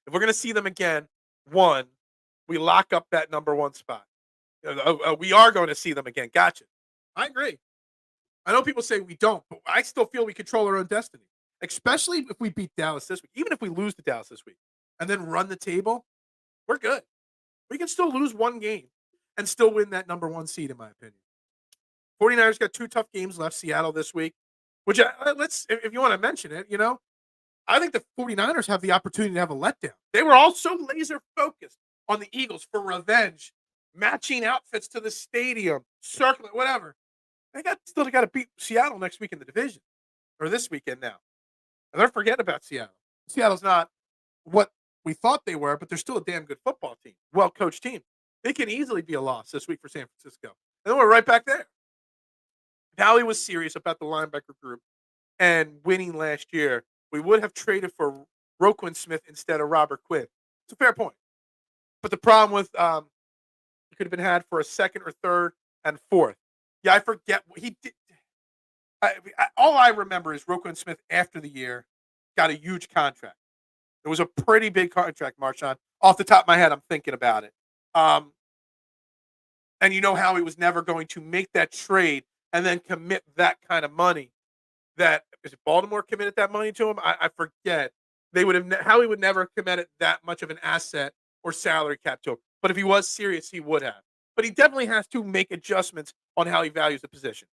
S1: If we're going to see them again, one, we lock up that number 1 spot. We are going to see them again. Gotcha. I agree. I know people say we don't, but I still feel we control our own destiny, especially if we beat Dallas this week. Even if we lose to Dallas this week and then run the table, we're good. We can still lose 1 game and still win that number 1 seed, in my opinion. 49ers got 2 tough games left. Seattle this week, which if you want to mention it, I think the 49ers have the opportunity to have a letdown. They were all so laser focused on the Eagles for revenge, matching outfits to the stadium, circling, whatever. They still got to beat Seattle next week in the division, or this weekend now. And they're forgetting about Seattle. Seattle's not what we thought they were, but they're still a damn good football team, well-coached team. They can easily be a loss this week for San Francisco. And then we're right back there. If Howie was serious about the linebacker group and winning last year, we would have traded for Roquan Smith instead of Robert Quinn. It's a fair point. But the problem with it could have been had for a second or third and fourth. Yeah, I forget what he did. All I remember is Roquan Smith after the year got a huge contract. It was a pretty big contract, Marshawn. Off the top of my head, I'm thinking about it. And how he was never going to make that trade and then commit that kind of money. Is it Baltimore committed that money to him? I forget. Howie would never have committed that much of an asset or salary cap to him. But if he was serious, he would have. But he definitely has to make adjustments on how he values the position.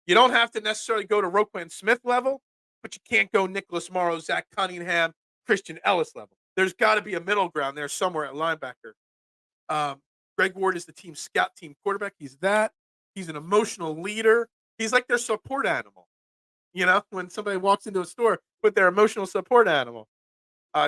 S1: You don't have to necessarily go to Roquan Smith level, but you can't go Nicholas Morrow, Zach Cunningham, Christian Ellis level. There's got to be a middle ground there somewhere at linebacker. Greg Ward is the team scout, team quarterback. He's that. He's an emotional leader. He's like their support animal. When somebody walks into a store with their emotional support animal.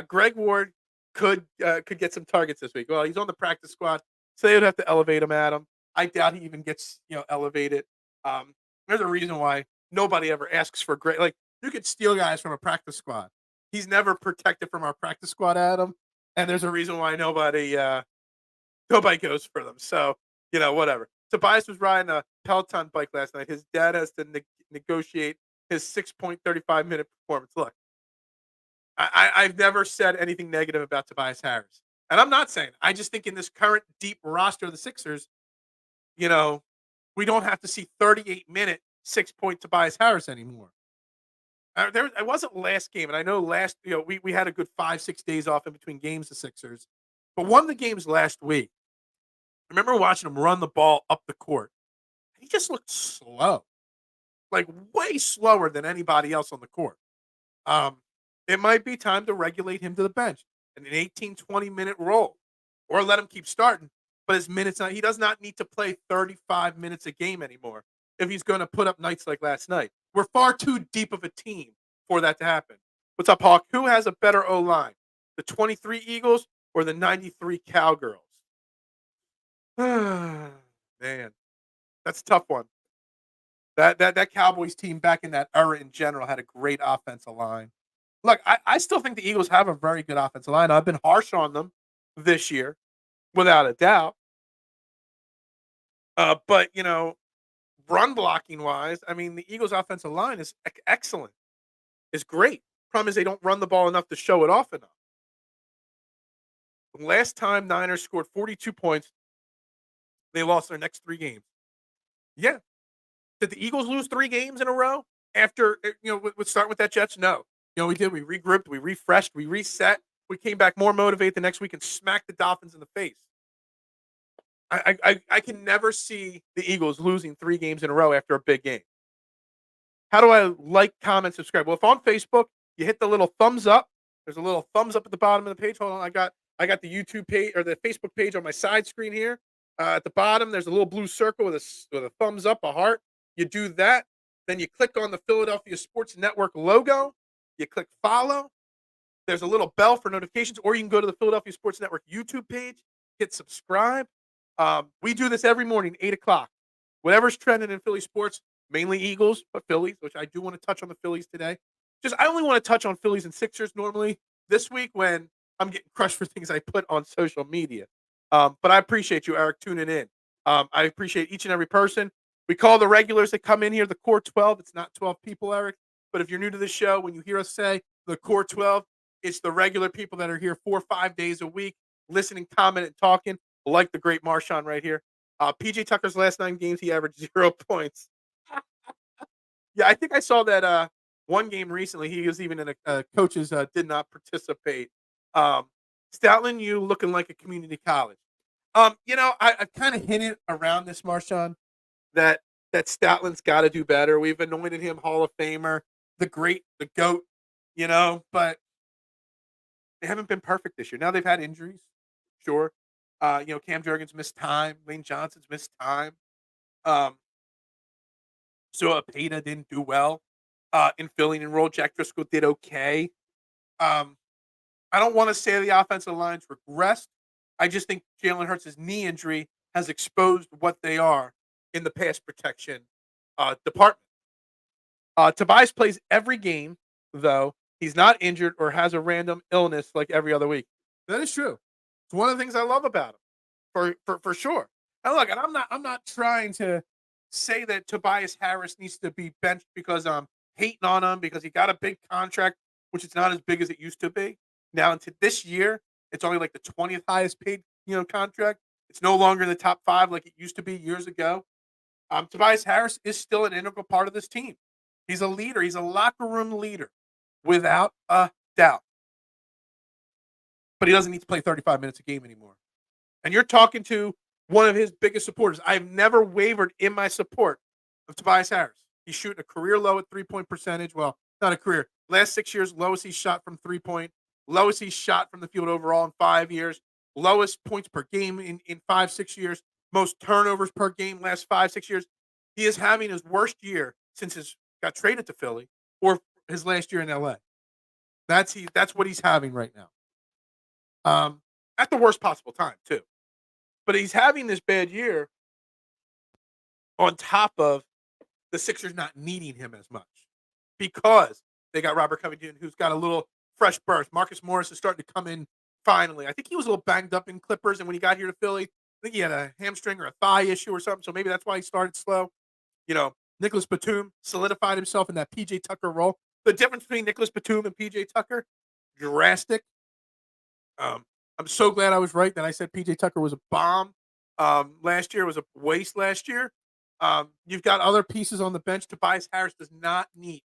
S1: Greg Ward could get some targets this week. Well, he's on the practice squad, so they would have to elevate him, Adam. I doubt he even gets elevated. There's a reason why nobody ever asks for great. Like, you could steal guys from a practice squad. he's never protected from our practice squad, Adam, and there's a reason why nobody goes for them. So, whatever. Tobias was riding a Peloton bike last night. His dad has to negotiate his 6.35-minute performance. Look, I've never said anything negative about Tobias Harris. And I'm not saying. I just think in this current deep roster of the Sixers, you know, we don't have to see 38-minute 6-point Tobias Harris anymore. It wasn't last game, and I know we had a good 5-6 days off in between games, the Sixers. But one of the games last week, I remember watching him run the ball up the court. He just looked slow, like way slower than anybody else on the court. It might be time to regulate him to the bench in an 18, 20-minute role, or let him keep starting. But his minutes, he does not need to play 35 minutes a game anymore if he's going to put up nights like last night. We're far too deep of a team for that to happen. What's up, Hawk? Who has a better O-line, the 23 Eagles or the 93 Cowgirls? Man, that's a tough one. That Cowboys team back in that era in general had a great offensive line. Look, I still think the Eagles have a very good offensive line. I've been harsh on them this year, without a doubt. But, run blocking wise, I mean, the Eagles' offensive line is excellent. It's great. Problem is they don't run the ball enough to show it off enough. Last time Niners scored 42 points, they lost their next 3 games. Yeah. Did the Eagles lose 3 games in a row after, with starting with that Jets? No. We did. We regrouped, we refreshed, we reset. We came back more motivated the next week and smacked the Dolphins in the face. I can never see the Eagles losing 3 games in a row after a big game. How do I like, comment, subscribe? Well, if on Facebook, you hit the little thumbs up. There's a little thumbs up at the bottom of the page. Hold on, I got the YouTube page or the Facebook page on my side screen here. At the bottom, there's a little blue circle with a thumbs up, a heart. You do that, then you click on the Philadelphia Sports Network logo. You click follow. There's a little bell for notifications, or you can go to the Philadelphia Sports Network YouTube page, hit subscribe. We do this every morning, 8 o'clock. Whatever's trending in Philly sports, mainly Eagles, but Phillies, which I do want to touch on the Phillies today. I only want to touch on Phillies and Sixers normally this week when I'm getting crushed for things I put on social media. But I appreciate you, Eric, tuning in. I appreciate each and every person. We call the regulars that come in here the core 12. It's not 12 people, Eric. But if you're new to the show, when you hear us say the core 12, it's the regular people that are here 4 or 5 days a week, listening, commenting, talking, like the great Marshawn right here. PJ Tucker's last 9 games, he averaged 0 points. Yeah, I think I saw that one game recently. He was even in a coaches did not participate. Stoutland, you looking like a community college. I've kind of hinted around this, Marshawn, that Stoutland's got to do better. We've anointed him Hall of Famer, the GOAT, but they haven't been perfect this year. Now they've had injuries, sure. Cam Jurgens missed time. Lane Johnson's missed time. So Peta didn't do well in filling in role. Jack Driscoll did okay. I don't want to say the offensive line's regressed. I just think Jalen Hurts' knee injury has exposed what they are in the pass protection department. Tobias plays every game, though. He's not injured or has a random illness like every other week. That is true. It's one of the things I love about him, for sure. And look, and I'm not trying to say that Tobias Harris needs to be benched because I'm hating on him because he got a big contract, which is not as big as it used to be. Now into this year, it's only like the 20th highest paid, contract. It's no longer in the top 5 like it used to be years ago. Tobias Harris is still an integral part of this team. He's a leader. He's a locker room leader, without a doubt. But he doesn't need to play 35 minutes a game anymore. And you're talking to one of his biggest supporters. I've never wavered in my support of Tobias Harris. He's shooting a career low at 3-point percentage. Well, not a career. Last 6 years, lowest he's shot from 3-point. Lowest he's shot from the field overall in 5 years. Lowest points per game in 5-6 years. Most turnovers per game last 5-6 years. He is having his worst year since he got traded to Philly or his last year in LA. That's what he's having right now. At the worst possible time, too. But he's having this bad year on top of the Sixers not needing him as much because they got Robert Covington, who's got a little fresh birth. Marcus Morris is starting to come in finally. I think he was a little banged up in Clippers, and when he got here to Philly, I think he had a hamstring or a thigh issue or something, so maybe that's why he started slow. Nicholas Batum solidified himself in that PJ Tucker role. The difference between Nicholas Batum and PJ Tucker, drastic. I'm so glad I was right that I said PJ Tucker was a bomb. Last year was a waste last year. You've got other pieces on the bench. Tobias Harris does not need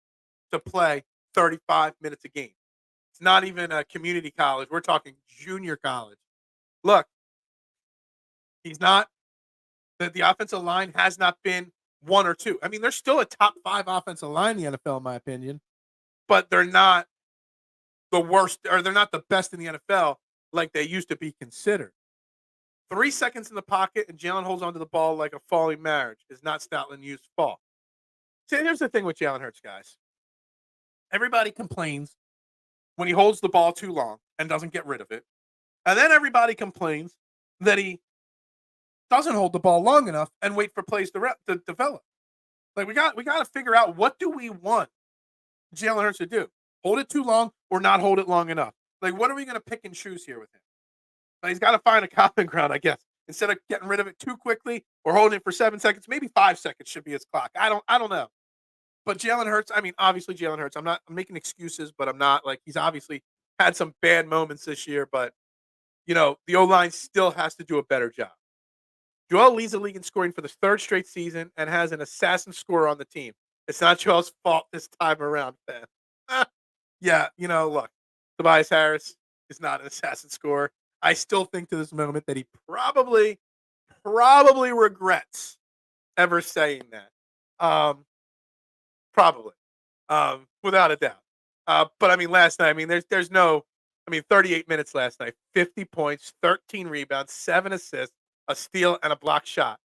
S1: to play 35 minutes a game. It's not even a community college. We're talking junior college. Look, he's not. The offensive line has not been one or two. I mean, they're still a top 5 offensive line in the NFL, in my opinion, but they're not the worst, or they're not the best in the NFL like they used to be considered. 3 seconds in the pocket and Jalen holds onto the ball like a falling marriage is not Stoutland U's fault. See, here's the thing with Jalen Hurts, guys. Everybody complains when he holds the ball too long and doesn't get rid of it. And then everybody complains that he doesn't hold the ball long enough and wait for plays to develop. Like we got to figure out, what do we want Jalen Hurts to do? Hold it too long or not hold it long enough? Like, what are we going to pick and choose here with him? But he's got to find a common ground, I guess. Instead of getting rid of it too quickly or holding it for 7 seconds, maybe 5 seconds should be his clock. I don't know. But Jalen Hurts, I mean, obviously Jalen Hurts. I'm making excuses, but I'm not. Like, he's obviously had some bad moments this year, but the O-line still has to do a better job. Joel leads the league in scoring for the 3rd straight season and has an assassin scorer on the team. It's not Joel's fault this time around, man. Yeah, look, Tobias Harris is not an assassin scorer. I still think to this moment that he probably regrets ever saying that. Probably, without a doubt. But I mean, last night, there's no, 38 minutes last night, 50 points, 13 rebounds, 7 assists, a steal, and a block shot.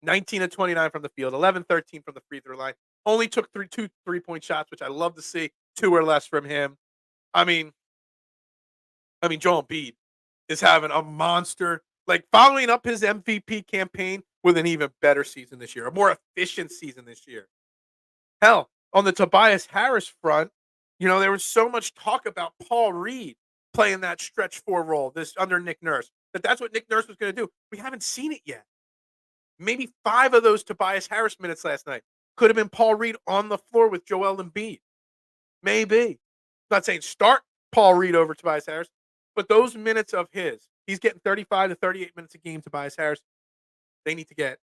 S1: 19 of 29 from the field, 11-13 from the free throw line. Only took 2 3-point shots, which I love to see. 2 or less from him. I mean, Joel Embiid is having a monster, like, following up his MVP campaign with an even better season this year, a more efficient season this year. Hell, on the Tobias Harris front, there was so much talk about Paul Reed playing that stretch 4 role under Nick Nurse, that's what Nick Nurse was going to do. We haven't seen it yet. Maybe 5 of those Tobias Harris minutes last night could have been Paul Reed on the floor with Joel Embiid. Maybe. I'm not saying start Paul Reed over Tobias Harris, but those minutes of he's getting 35 to 38 minutes a game, Tobias Harris. They need to get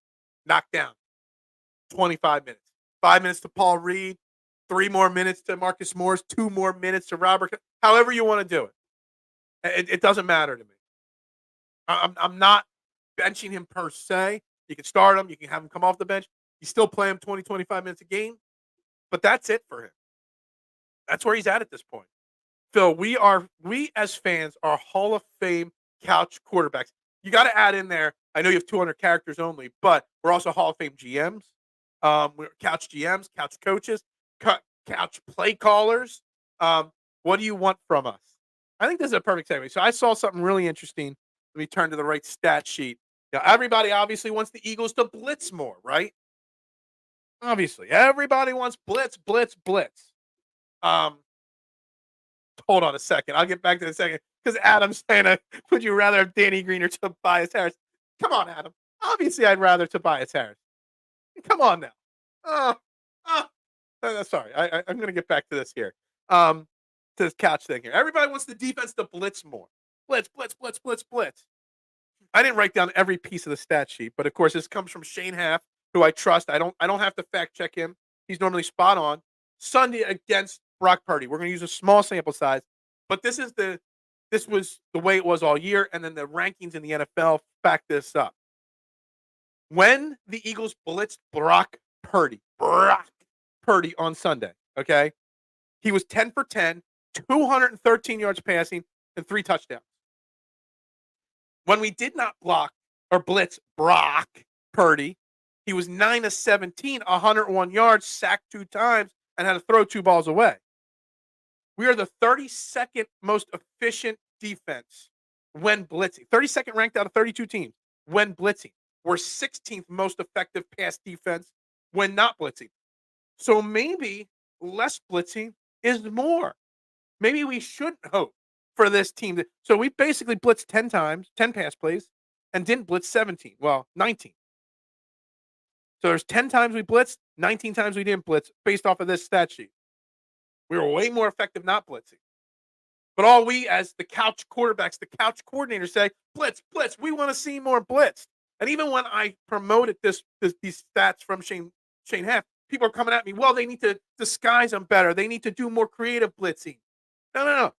S1: knocked down. 25 minutes. 5 minutes to Paul Reed, 3 more minutes to Marcus Morris, 2 more minutes to Robert. However you want to do it. It doesn't matter to me. I'm not benching him per se. You can start him. You can have him come off the bench. You still play him 20, 25 minutes a game. But that's it for him. That's where he's at this point. Phil, we as fans are Hall of Fame couch quarterbacks. You got to add in there, I know you have 200 characters only, but we're also Hall of Fame GMs. We're couch GMs, couch coaches, couch play callers. What do you want from us? I think this is a perfect segue. So I saw something really interesting. Let me turn to the right stat sheet. Everybody obviously wants the Eagles to blitz more, right? Obviously, everybody wants blitz. Hold on a second. I'll get back to it in a second, because Adam's saying, would you rather have Danny Green or Tobias Harris? Come on, Adam. Obviously, I'd rather Tobias Harris. Come on now. Sorry. I'm going to get back to this here. To this couch thing here. Everybody wants the defense to blitz more. Blitz. I didn't write down every piece of the stat sheet, but of course this comes from Shane Half, who I trust. I don't have to fact check him. He's normally spot on. Sunday against Brock Purdy. We're going to use a small sample size, but this was the way it was all year, and then the rankings in the NFL back this up. When the Eagles blitzed Brock Purdy on Sunday, okay, he was 10 for 10, 213 yards passing, and 3 touchdowns. When we did not block or blitz Brock Purdy, he was 9 of 17, 101 yards, sacked 2 times, and had to throw 2 balls away. We are the 32nd most efficient defense when blitzing. 32nd ranked out of 32 teams when blitzing. We're 16th most effective pass defense when not blitzing. So maybe less blitzing is more. Maybe we shouldn't hope for this team. So we basically blitzed 10 times, 10 pass plays, and didn't blitz 17. Well, 19. So there's 10 times we blitzed, 19 times we didn't blitz based off of this stat sheet. We were way more effective not blitzing. But all we, as the couch quarterbacks, the couch coordinators say, blitz, blitz. We want to see more blitz. And even when I promoted these stats from Shane Heff, people are coming at me, well, they need to disguise them better. They need to do more creative blitzing. No.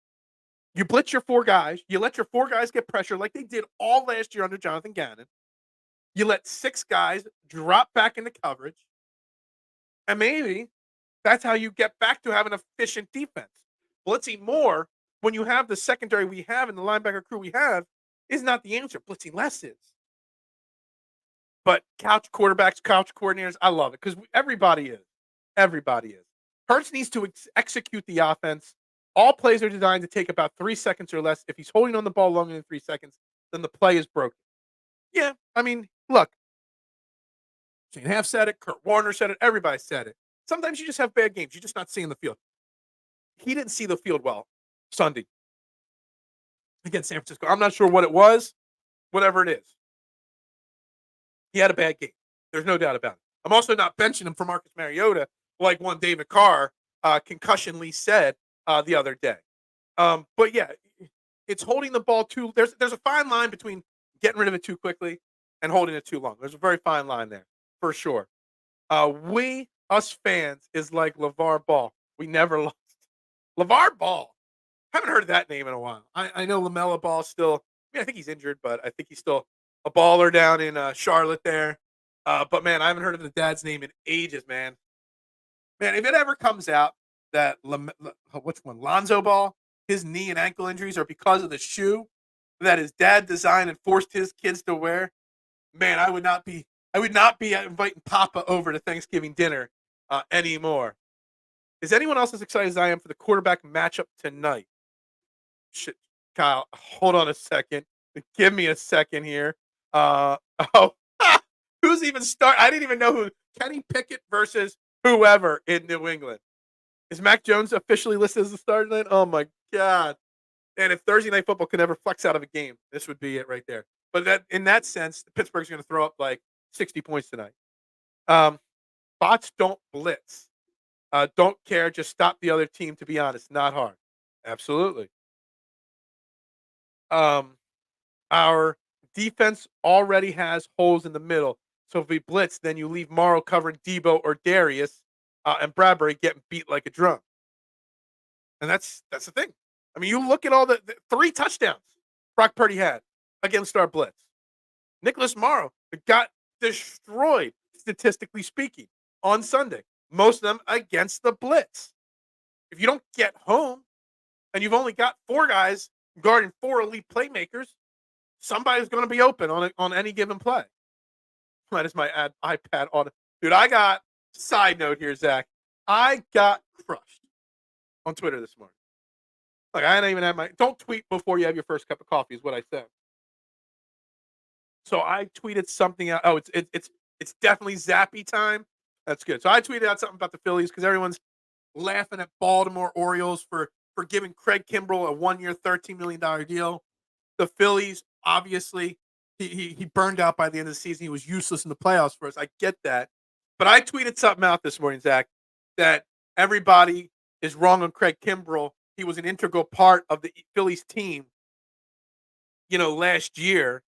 S1: You blitz your 4 guys. You let your 4 guys get pressure like they did all last year under Jonathan Gannon. You let 6 guys drop back into coverage. And maybe that's how you get back to having an efficient defense. Blitzing more when you have the secondary we have and the linebacker crew we have is not the answer. Blitzing less is. But couch quarterbacks, couch coordinators, I love it because everybody is. Everybody is. Hurts needs to execute the offense. All plays are designed to take about 3 seconds or less. If he's holding on the ball longer than 3 seconds, then the play is broken. Yeah, I mean, look. Shane Heff said it. Kurt Warner said it. Everybody said it. Sometimes you just have bad games. You're just not seeing the field. He didn't see the field well Sunday against San Francisco. I'm not sure what it was. Whatever it is. He had a bad game. There's no doubt about it. I'm also not benching him for Marcus Mariota like one David Carr concussionly said the other day. But yeah, it's holding the ball too. There's a fine line between getting rid of it too quickly and holding it too long. There's a very fine line there for sure. Us fans, is like LeVar Ball. We never lost. LeVar Ball. Haven't heard that name in a while. I know LaMelo Ball still. I think he's injured, but I think he's still a baller down in Charlotte there. But man, I haven't heard of the dad's name in ages, man. Man, if it ever comes out that Lonzo Ball, his knee and ankle injuries are because of the shoe that his dad designed and forced his kids to wear, man, I would not be inviting Papa over to Thanksgiving dinner anymore. Is anyone else as excited as I am for the quarterback matchup tonight? Shit, Kyle, hold on a second. Give me a second here. Who's even start? I didn't even know who. Kenny Pickett versus whoever in New England. Is Mac Jones officially listed as the starter tonight? Oh my God! And if Thursday Night Football can ever flex out of a game, this would be it right there. But in that sense, Pittsburgh's going to throw up like 60 points tonight. Bots don't blitz. Don't care. Just stop the other team. To be honest, not hard. Absolutely. Our defense already has holes in the middle. So if we blitz, then you leave Morrow covering Debo or Darius, and Bradbury getting beat like a drum. And that's the thing. I mean, you look at all the 3 touchdowns Brock Purdy had against our blitz. Nicholas Morrow got destroyed, statistically speaking, on Sunday. Most of them against the blitz. If you don't get home and you've only got 4 guys guarding 4 elite playmakers, somebody's going to be open on any given play. That is my iPad on. Dude, side note here, Zach. I got crushed on Twitter this morning. Like, I didn't even have don't tweet before you have your first cup of coffee is what I said. So I tweeted something out. Oh, it's definitely Zappy time. That's good. So I tweeted out something about the Phillies because everyone's laughing at Baltimore Orioles for giving Craig Kimbrell a 1-year, $13 million deal. The Phillies, obviously, he burned out by the end of the season. He was useless in the playoffs for us. I get that. But I tweeted something out this morning, Zach, that everybody is wrong on Craig Kimbrell. He was an integral part of the Phillies team, last year.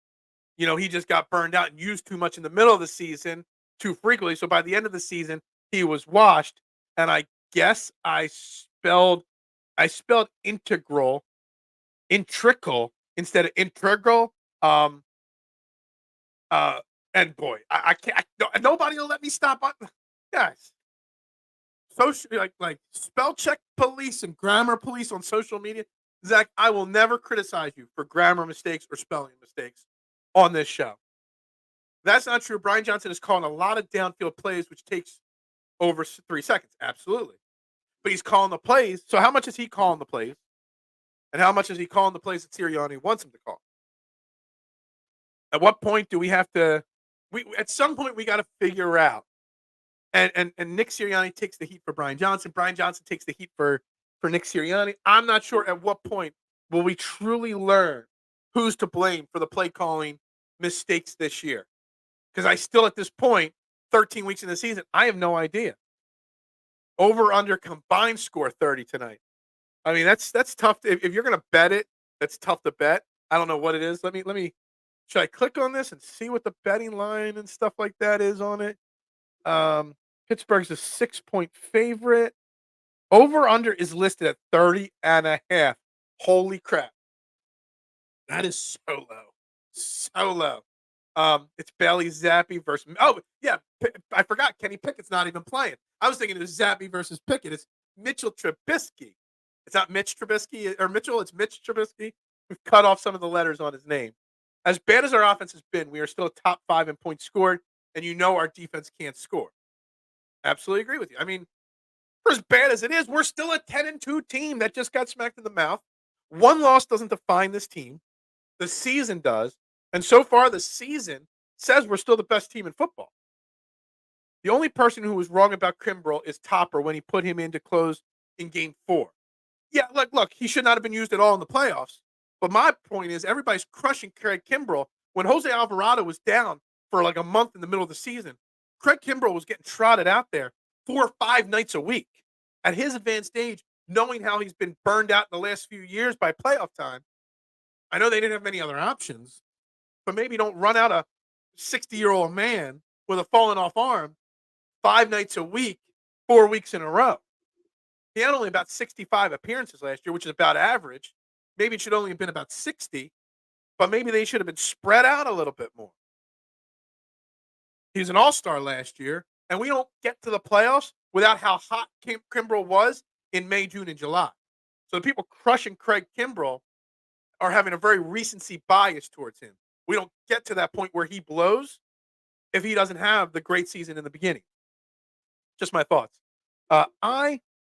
S1: He just got burned out and used too much in the middle of the season too frequently. So by the end of the season, he was washed. And I guess I spelled intrical instead of integral. And boy, I can't. Nobody will let me stop on, guys. Social like spell check police and grammar police on social media. Zach, I will never criticize you for grammar mistakes or spelling mistakes on this show. That's not true. Brian Johnson is calling a lot of downfield plays, which takes over 3 seconds. Absolutely. But he's calling the plays. So how much is he calling the plays? And how much is he calling the plays that Sirianni wants him to call? At what point do we have to at some point we got to figure out. And Nick Sirianni takes the heat for Brian Johnson. Brian Johnson takes the heat for for Nick Sirianni. I'm not sure at what point will we truly learn who's to blame for the play calling mistakes this year. Because I still, at this point, 13 weeks in the season, I have no idea. Over under combined score 30 tonight. I mean, that's tough. If you're going to bet it, that's tough to bet. I don't know what it is. Let me. Should I click on this and see what the betting line and stuff like that is on it? Pittsburgh's a 6-point favorite. Over under is listed at 30.5. Holy crap. That is so low. So low. It's Bailey Zappi versus. Oh, yeah. I forgot. Kenny Pickett's not even playing. I was thinking it was Zappi versus Pickett. It's Mitchell Trubisky. It's not Mitch Trubisky or Mitchell. It's Mitch Trubisky. We've cut off some of the letters on his name. As bad as our offense has been, we are still top 5 in points scored, and our defense can't score. Absolutely agree with you. I mean, for as bad as it is, we're still a 10-2 team that just got smacked in the mouth. One loss doesn't define this team. The season does. And so far, the season says we're still the best team in football. The only person who was wrong about Kimbrel is Topper when he put him in to close in game 4. Yeah, look, he should not have been used at all in the playoffs. But my point is everybody's crushing Craig Kimbrel. When Jose Alvarado was down for like a month in the middle of the season, Craig Kimbrel was getting trotted out there 4 or 5 nights a week. At his advanced age, knowing how he's been burned out in the last few years by playoff time, I know they didn't have many other options, but maybe don't run out a 60-year-old man with a fallen off arm 5 nights a week, 4 weeks in a row. He had only about 65 appearances last year, which is about average. Maybe it should only have been about 60, but maybe they should have been spread out a little bit more. He was an all-star last year, and we don't get to the playoffs without how hot Kimbrel was in May, June, and July. So the people crushing Craig Kimbrel are having a very recency bias towards him. We don't get to that point where he blows if he doesn't have the great season in the beginning. Just my thoughts.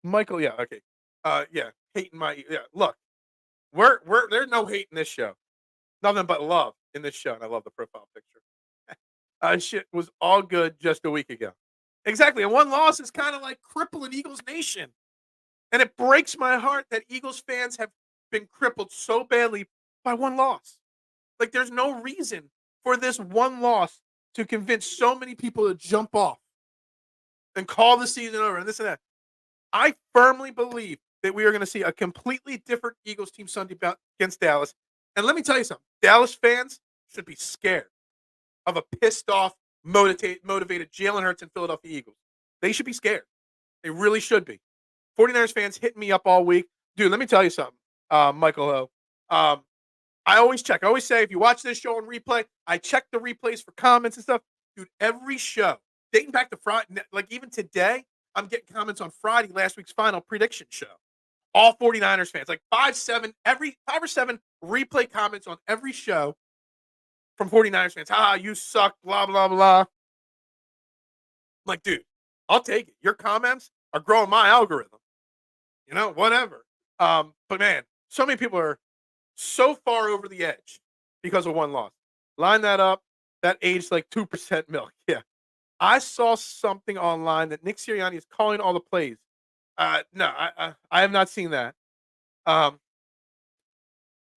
S1: Michael, yeah, okay. Hating look, there's no hate in this show. Nothing but love in this show, and I love the profile picture. Shit was all good just a week ago. Exactly, and one loss is kind of like crippling Eagles Nation. And it breaks my heart that Eagles fans have been crippled so badly by one loss. Like, there's no reason for this one loss to convince so many people to jump off and call the season over and this and that. I firmly believe that we are going to see a completely different Eagles team Sunday against Dallas. And let me tell you something. Dallas fans should be scared of a pissed off, motivated Jalen Hurts and Philadelphia Eagles. They should be scared. They really should be. 49ers fans hitting me up all week. Dude, let me tell you something, Michael Ho. I always check. I always say, if you watch this show on replay, I check the replays for comments and stuff. Dude, every show, dating back to Friday, like even today, I'm getting comments on Friday, last week's final prediction show. All 49ers fans, like 5 or 7 replay comments on every show from 49ers fans. You suck, blah, blah, blah. I'm like, dude, I'll take it. Your comments are growing my algorithm. Whatever. But man, so many people are so far over the edge because of one loss. Line that up. That aged like 2% milk. Yeah. I saw something online that Nick Sirianni is calling all the plays. No, I have not seen that.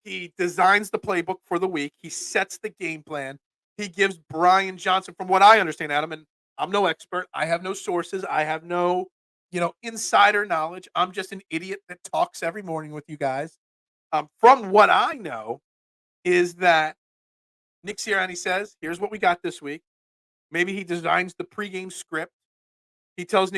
S1: He designs the playbook for the week. He sets the game plan. He gives Brian Johnson, from what I understand, Adam, and I'm no expert. I have no sources. I have no, insider knowledge. I'm just an idiot that talks every morning with you guys. From what I know is that Nick Sirianni says, here's what we got this week. Maybe he designs the pregame script. He tells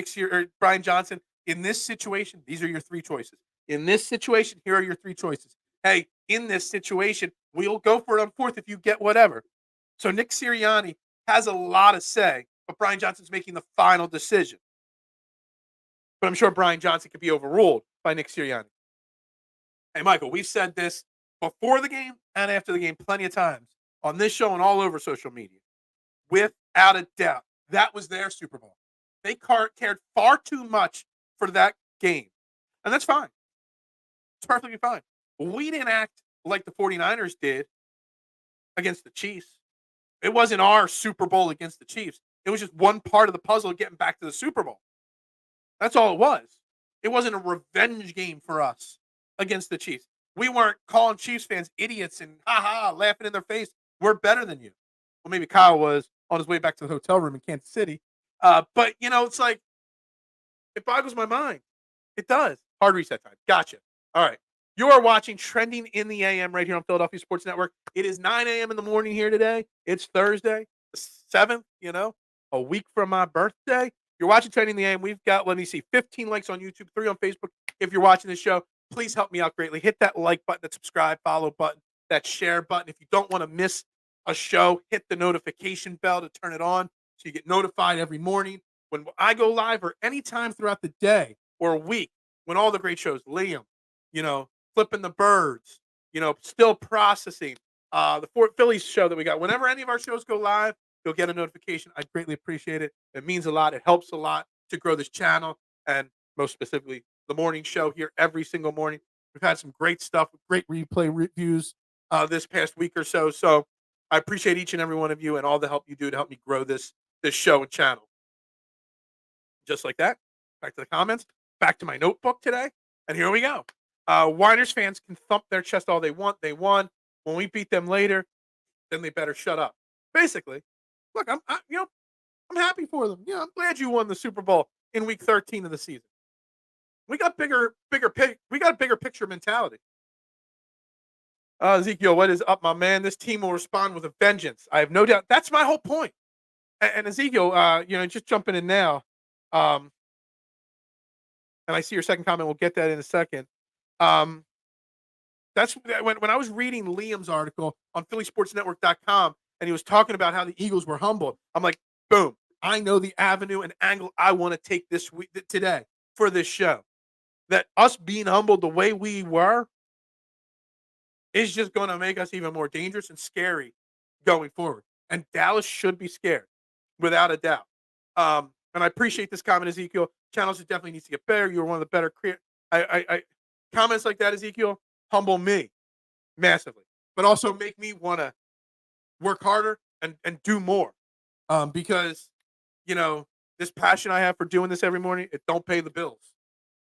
S1: Brian Johnson, in this situation, these are your 3 choices. In this situation, here are your 3 choices. Hey, in this situation, we'll go for it on 4th if you get whatever. So Nick Sirianni has a lot to say, but Brian Johnson's making the final decision. But I'm sure Brian Johnson could be overruled by Nick Sirianni. Hey, Michael, we've said this before the game and after the game plenty of times on this show and all over social media. Without a doubt, that was their Super Bowl. They cared far too much for that game. And that's fine. It's perfectly fine. We didn't act like the 49ers did against the Chiefs. It wasn't our Super Bowl against the Chiefs. It was just one part of the puzzle of getting back to the Super Bowl. That's all it was. It wasn't a revenge game for us against the Chiefs. We weren't calling Chiefs fans idiots and laughing in their face. We're better than you. Well, maybe Kyle was on his way back to the hotel room in Kansas City. But it's like it boggles my mind. It does. Hard reset time. Gotcha. All right. You are watching Trending in the AM right here on Philadelphia Sports Network. It is 9 a.m. in the morning here today. It's Thursday, the 7th, a week from my birthday. You're watching Trending in the AM. We've got, let me see, 15 likes on YouTube, 3 on Facebook. If you're watching this show, please help me out greatly. Hit that like button, that subscribe, follow button, that share button. If you don't want to miss a show, hit the notification bell to turn it on so you get notified every morning when I go live or anytime throughout the day or a week when all the great shows, Liam, Flipping the Birds, Still Processing, the Fort Phillies show that we got. Whenever any of our shows go live, you'll get a notification. I'd greatly appreciate it. It means a lot. It helps a lot to grow this channel and most specifically the morning show here every single morning. We've had some great stuff, great replay reviews this past week or so. So I appreciate each and every one of you and all the help you do to help me grow this show and channel. Just like that, back to the comments, back to my notebook today, and here we go. Winers fans can thump their chest all they want. They won. When we beat them later, then they better shut up. Basically, look, I'm happy for them. I'm glad you won the Super Bowl in Week 13 of the season. We got we got a bigger picture mentality. Ezekiel, what is up, my man? This team will respond with a vengeance. I have no doubt. That's my whole point. And Ezekiel, just jumping in now. And I see your second comment. We'll get that in a second. That's when I was reading Liam's article on PhillySportsNetwork.com, and he was talking about how the Eagles were humble. I'm like, boom! I know the avenue and angle I want to take this week today for this show. That us being humbled the way we were is just going to make us even more dangerous and scary going forward. And Dallas should be scared, without a doubt. And I appreciate this comment, Ezekiel. Channels definitely needs to get better. You're one of the better comments like that, Ezekiel, humble me massively, but also make me want to work harder and do more. Because this passion I have for doing this every morning, it don't pay the bills.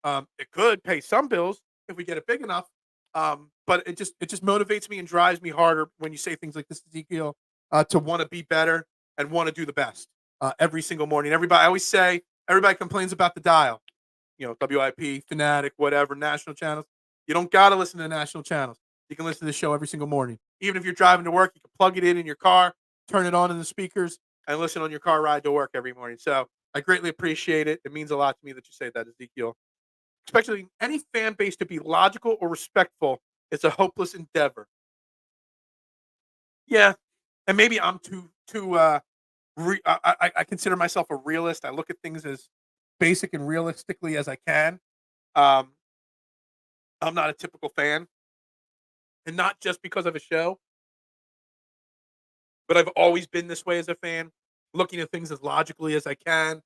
S1: It could pay some bills if we get it big enough. But it just motivates me and drives me harder when you say things like this, Ezekiel, to want to be better and want to do the best every single morning. I always say, everybody complains about the dial, WIP, Fanatic, whatever, national channels. You don't got to listen to national channels. You can listen to the show every single morning. Even if you're driving to work, you can plug it in your car, turn it on in the speakers, and listen on your car ride to work every morning. So I greatly appreciate it. It means a lot to me that you say that, Ezekiel. Especially any fan base to be logical or respectful is a hopeless endeavor. Yeah, and maybe I'm I consider myself a realist. I look at things as basic and realistically as I can. I'm not a typical fan, and not just because of a show, but I've always been this way as a fan, looking at things as logically as I can.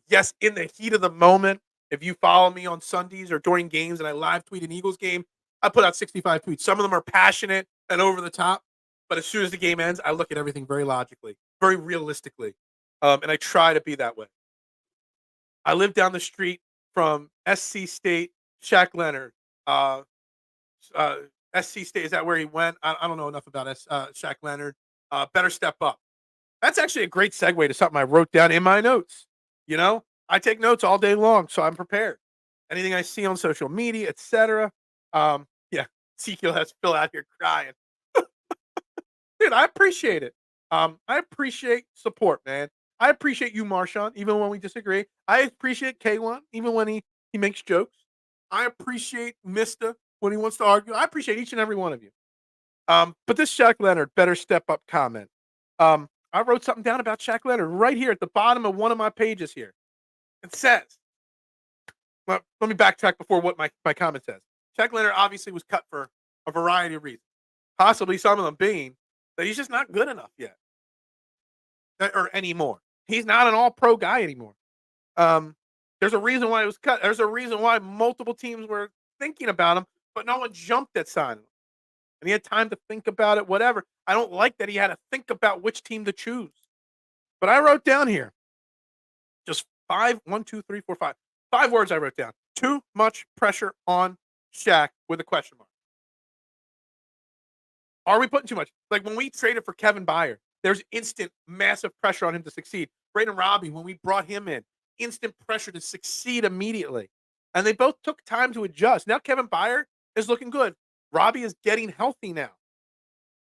S1: Yes, in the heat of the moment, if you follow me on Sundays or during games and I live tweet an Eagles game, I put out 65 tweets. Some of them are passionate and over the top, but as soon as the game ends, I look at everything very logically, very realistically, and I try to be that way. I live down the street from SC State, Shaq Leonard. SC State, is that where he went? I don't know enough about Shaq Leonard. Better step up. That's actually a great segue to something I wrote down in my notes. I take notes all day long, so I'm prepared. Anything I see on social media, etc. Yeah, Ezekiel has Phil out here crying. Dude, I appreciate it. I appreciate support, man. I appreciate you, Marshawn, even when we disagree. I appreciate K1, even when he makes jokes. I appreciate Mista when he wants to argue. I appreciate each and every one of you. But this Shaq Leonard better step up comment. I wrote something down about Shaq Leonard right here at the bottom of one of my pages here. It says, well, let me backtrack before what my comment says. Shaq Leonard obviously was cut for a variety of reasons, possibly some of them being that he's just not good enough yet or anymore. He's not an all-pro guy anymore. There's a reason why he was cut. There's a reason why multiple teams were thinking about him, but no one jumped at signing him. And he had time to think about it, whatever. I don't like that he had to think about which team to choose. But I wrote down here just 5 5 words I wrote down. Too much pressure on Shaq with a question mark. Are we putting too much? Like when we traded for Kevin Byard, there's instant massive pressure on him to succeed. Braden Robbie, when we brought him in, instant pressure to succeed immediately. And they both took time to adjust. Now Kevin Byard is looking good. Robbie is getting healthy now.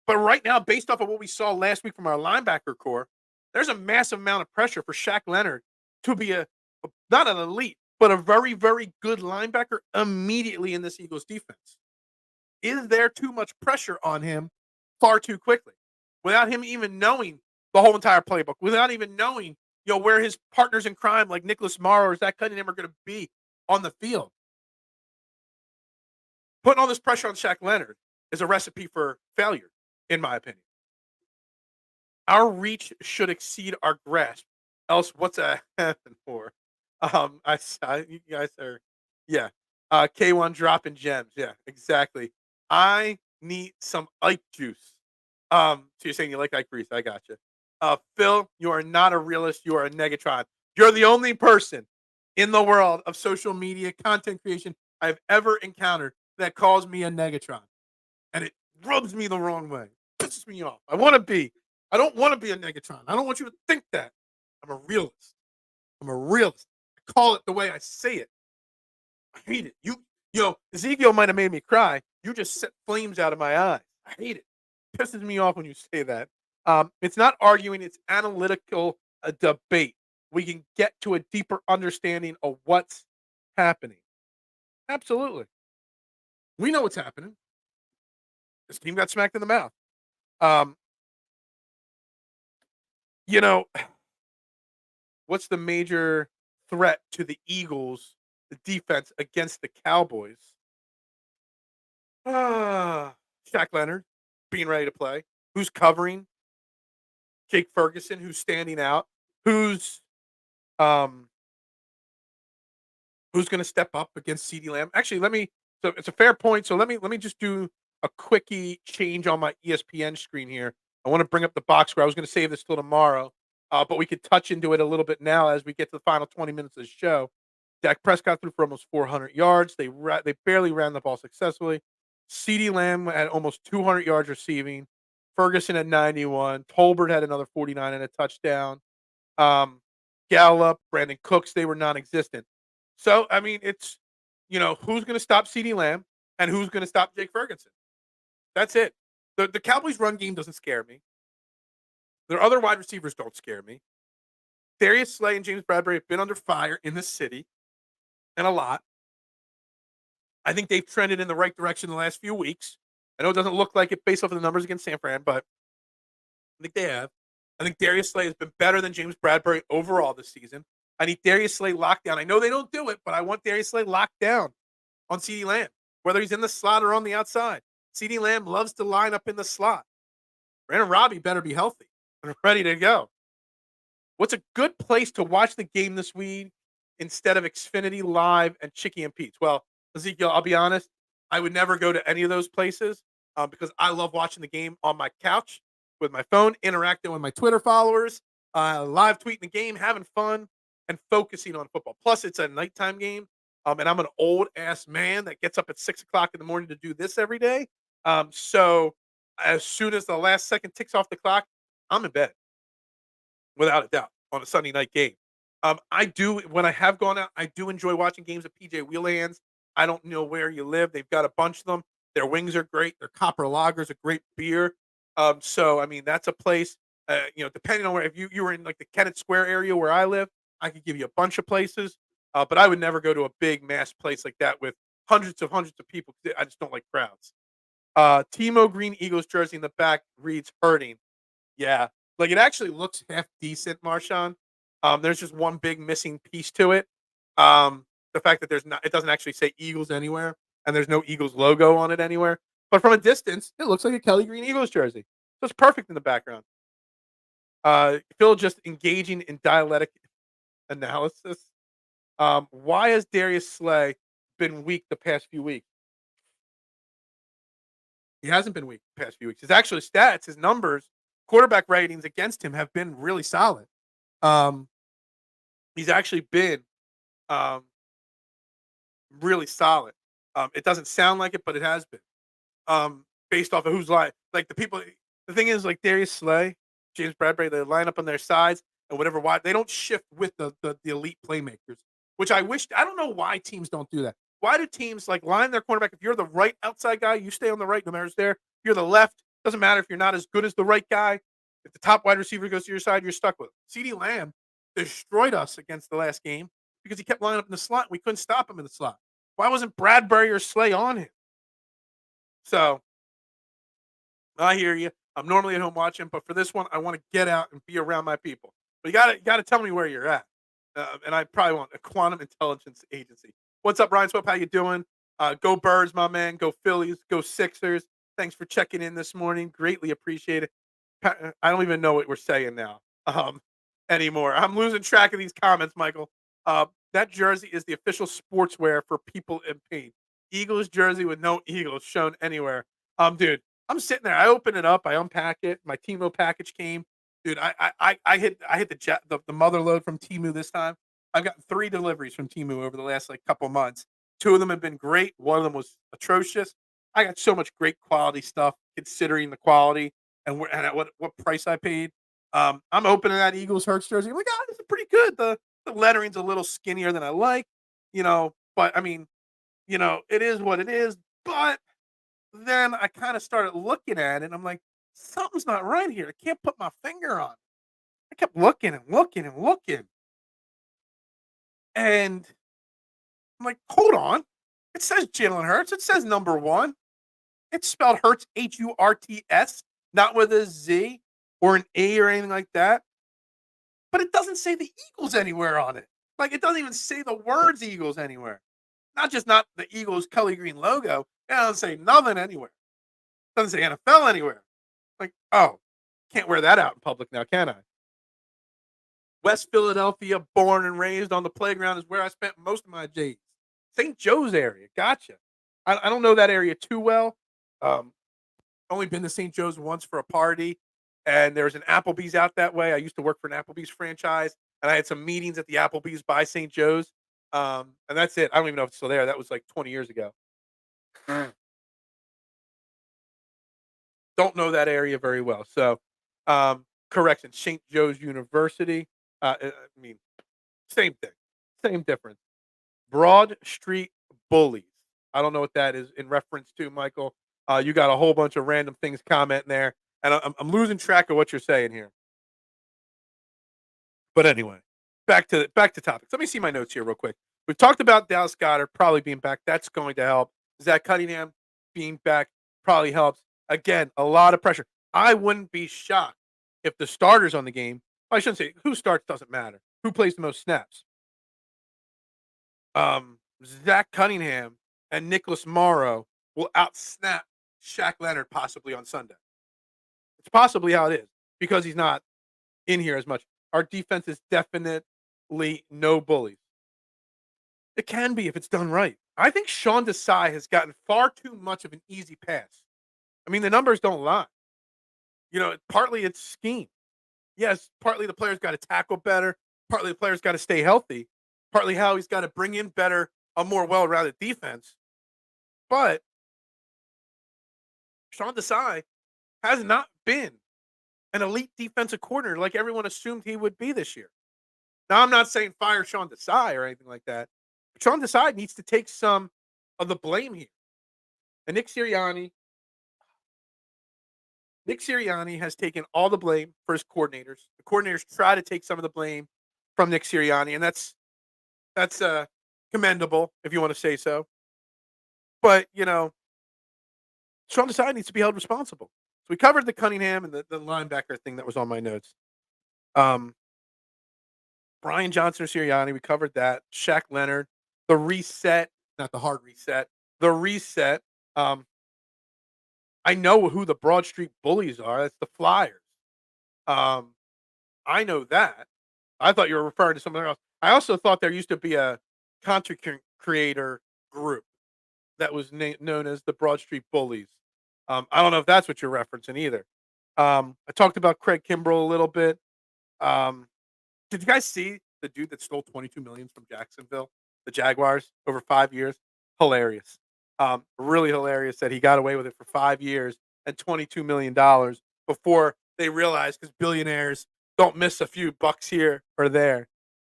S1: But right now, based off of what we saw last week from our linebacker core, there's a massive amount of pressure for Shaq Leonard to be not an elite, but a very, very good linebacker immediately in this Eagles defense. Is there too much pressure on him far too quickly without him even knowing the whole entire playbook, without even knowing, where his partners in crime like Nicholas Morrow or Zach Cunningham are going to be on the field? Putting all this pressure on Shaq Leonard is a recipe for failure, in my opinion. Our reach should exceed our grasp. Else, what's a happen for? You guys are, yeah. K1 dropping gems. Yeah, exactly. I need some Ike juice. So you're saying you like Ike Reese? I got you. Phil, you are not a realist. You are a negatron. You're the only person in the world of social media content creation I've ever encountered that calls me a negatron, and it rubs me the wrong way. Pisses me off. I don't want to be a negatron. I don't want you to think that. I'm a realist. I call it the way I say it. I hate it. Ezekiel might have made me cry. You just set flames out of my eyes. I hate it. Pisses me off when you say that. It's not arguing. It's analytical debate. We can get to a deeper understanding of what's happening. Absolutely. We know what's happening. This team got smacked in the mouth. What's the major threat to the Eagles, the defense against the Cowboys? Shaq Leonard being ready to play. Who's covering? Jake Ferguson, who's standing out? Who's going to step up against Ceedee Lamb? Actually, so it's a fair point. So let me just do a quickie change on my ESPN screen here. I want to bring up the box score. I was going to save this till tomorrow, but we could touch into it a little bit now as we get to the final 20 minutes of the show. Dak Prescott threw for almost 400 yards. They barely ran the ball successfully. Ceedee Lamb had almost 200 yards receiving. Ferguson had 91. Tolbert had another 49 and a touchdown. Gallup, Brandon Cooks, they were non-existent. So, I mean, it's, who's going to stop Ceedee Lamb and who's going to stop Jake Ferguson? That's it. The Cowboys' run game doesn't scare me. Their other wide receivers don't scare me. Darius Slay and James Bradbury have been under fire in this city, and a lot. I think they've trended in the right direction the last few weeks. I know it doesn't look like it based off of the numbers against San Fran, but I think they have. I think Darius Slay has been better than James Bradbury overall this season. I need Darius Slay locked down. I know they don't do it, but I want Darius Slay locked down on Ceedee Lamb, whether he's in the slot or on the outside. Ceedee Lamb loves to line up in the slot. Brandon Robbie better be healthy and ready to go. What's a good place to watch the game this week instead of Xfinity Live and Chicky and Pete's? Well, Ezekiel, I'll be honest, I would never go to any of those places because I love watching the game on my couch with my phone, interacting with my Twitter followers, live tweeting the game, having fun, and focusing on football. Plus, it's a nighttime game, and I'm an old-ass man that gets up at 6 o'clock in the morning to do this every day. So as soon as the last second ticks off the clock, I'm in bed, without a doubt, on a Sunday night game. When I have gone out, I do enjoy watching games at PJ Wheelands. I don't know where you live. They've got a bunch of them. Their wings are great. Their copper lager's a great beer. So, I mean, that's a place, depending on where, if you were in like the Kennett Square area where I live, I could give you a bunch of places. But I would never go to a big mass place like that with hundreds of people. I just don't like crowds. Timo Green Eagles jersey in the back reads hurting. Yeah. Like it actually looks half decent, Marshawn. There's just one big missing piece to it. The fact that it doesn't actually say Eagles anywhere and there's no Eagles logo on it anywhere. But from a distance, it looks like a Kelly Green Eagles jersey. So it's perfect in the background. Phil just engaging in dialectic analysis. Why has Darius Slay been weak the past few weeks? He hasn't been weak the past few weeks. His actual stats, his numbers, quarterback ratings against him have been really solid. He's actually been really solid. It doesn't sound like it, but it has been. Based off of who's like the people. The thing is, like Darius Slay, James Bradbury, they line up on their sides and whatever. Why they don't shift with the elite playmakers, which I wish. I don't know why teams don't do that. Why do teams like line their cornerback? If you're the right outside guy, you stay on the right, no matter who's there. If you're the left, doesn't matter if you're not as good as the right guy. If the top wide receiver goes to your side, you're stuck with him. CeeDee Lamb destroyed us against the last game because he kept lining up in the slot. And we couldn't stop him in the slot. Why wasn't Bradbury or Slay on him? So I hear you. I'm normally at home watching, but for this one, I want to get out and be around my people. But you gotta tell me where you're at, and I probably want a quantum intelligence agency. What's up, Ryan Sweat? How you doing? Go Birds, my man. Go Phillies. Go Sixers. Thanks for checking in this morning. Greatly appreciate it. I don't even know what we're saying now anymore. I'm losing track of these comments, Michael. That jersey is the official sportswear for people in pain. Eagles jersey with no Eagles shown anywhere. Dude, I'm sitting there. I open it up. I unpack it. My Temu package came. Dude, I hit the mother load from Temu this time. I've gotten 3 deliveries from Temu over the last like couple months. 2 of them have been great. One of them was atrocious. I got so much great quality stuff considering the quality and at what price I paid. I'm opening that Eagles Hurts jersey. I'm like, oh, this is pretty good. The lettering's a little skinnier than I like, but I mean, it is what it is. But then I kind of started looking at it and I'm like, something's not right here. I can't put my finger on it. I kept looking and looking and looking. And I'm like, hold on. It says Jalen Hurts. It says number 1. It's spelled Hurts, Hurts, not with a Z or an A or anything like that. But it doesn't say the Eagles anywhere on it. Like, it doesn't even say the words Eagles anywhere. Not the Eagles Kelly Green logo. It doesn't say nothing anywhere. It doesn't say NFL anywhere. Like, oh, can't wear that out in public now, can I? West Philadelphia, born and raised on the playground, is where I spent most of my days. St. Joe's area. Gotcha. I don't know that area too well. Only been to St. Joe's once for a party, and there's an Applebee's out that way. I used to work for an Applebee's franchise, and I had some meetings at the Applebee's by St. Joe's. And that's it. I don't even know if it's still there. That was like 20 years ago. Don't know that area very well. So, correction, St. Joe's University. I mean, same thing, same difference. Broad Street Bullies. I don't know what that is in reference to, Michael. You got a whole bunch of random things commenting there, and I'm losing track of what you're saying here. But anyway, back to topics. Let me see my notes here real quick. We've talked about Dallas Goedert probably being back. That's going to help. Zach Cunningham being back probably helps. Again, a lot of pressure. I wouldn't be shocked if the starters on the game. I shouldn't say who starts doesn't matter. Who plays the most snaps? Zach Cunningham and Nicholas Morrow will outsnap Shaq Leonard possibly on Sunday. It's possibly how it is because he's not in here as much. Our defense is definitely no bullies. It can be if it's done right. I think Sean Desai has gotten far too much of an easy pass. I mean, the numbers don't lie. Partly it's scheme. Yes, partly the player's got to tackle better. Partly the player's got to stay healthy. Partly how he's got to bring in a more well-rounded defense. But Sean Desai has not been an elite defensive coordinator like everyone assumed he would be this year. Now, I'm not saying fire Sean Desai or anything like that. But Sean Desai needs to take some of the blame here. And Nick Sirianni has taken all the blame for his coordinators. The coordinators try to take some of the blame from Nick Sirianni, and that's commendable if you want to say so. But Sean Desai needs to be held responsible. So we covered the Cunningham and the linebacker thing that was on my notes. Brian Johnson or Sirianni, we covered that. Shaq Leonard, the reset, not the hard reset, the reset. I know who the Broad Street Bullies are. That's the Flyers. I know that. I thought you were referring to something else. I also thought there used to be a content creator group that was known as the Broad Street Bullies. I don't know if that's what you're referencing either. I talked about Craig Kimbrell a little bit. Did you guys see the dude that stole $22 million from Jacksonville the Jaguars over 5 years. Hilarious. Really hilarious that he got away with it for 5 years and $22 million before they realized because billionaires don't miss a few bucks here or there.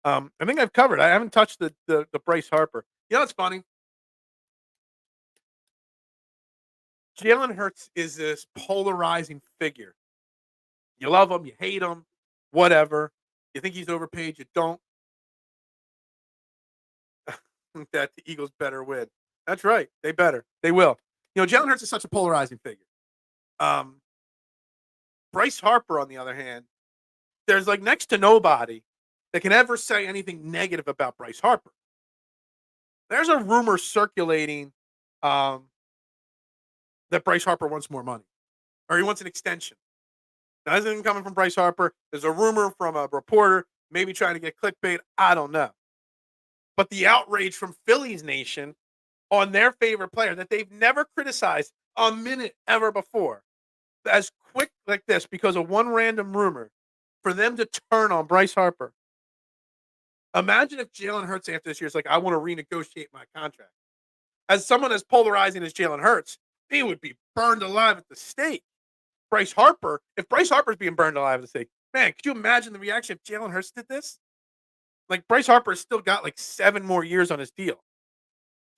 S1: I think I've covered. I haven't touched the Bryce Harper. You know what's funny? Jalen Hurts is this polarizing figure. You love him, you hate him, whatever. You think he's overpaid, you don't. That the Eagles better win. That's right. They better. They will. Jalen Hurts is such a polarizing figure. Um, Bryce Harper, on the other hand, there's like next to nobody that can ever say anything negative about Bryce Harper. There's a rumor circulating that Bryce Harper wants more money or he wants an extension. Now, this isn't coming from Bryce Harper. There's a rumor from a reporter, maybe trying to get clickbait. I don't know. But the outrage from Phillies Nation on their favorite player that they've never criticized a minute ever before, as quick like this because of one random rumor, for them to turn on Bryce Harper. Imagine if Jalen Hurts after this year is like, I want to renegotiate my contract. As someone as polarizing as Jalen Hurts, he would be burned alive at the stake. Bryce Harper, if Bryce Harper's being burned alive at the stake, man, could you imagine the reaction if Jalen Hurts did this? Like, Bryce Harper has still got like 7 more years on his deal.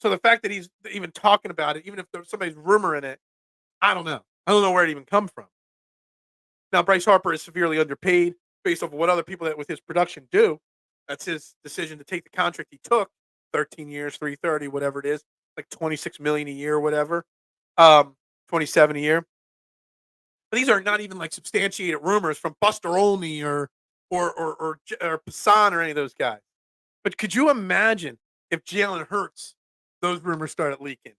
S1: So the fact that he's even talking about it, even if there's somebody's rumoring it, I don't know. I don't know where it even come from. Now, Bryce Harper is severely underpaid based off of what other people that with his production do. That's his decision to take the contract he took, 13 years, 330, whatever it is, like $26 million a year, whatever, 27 a year. But these are not even like substantiated rumors from Buster Olney or Passan or any of those guys. But could you imagine if Jalen Hurts, those rumors started leaking,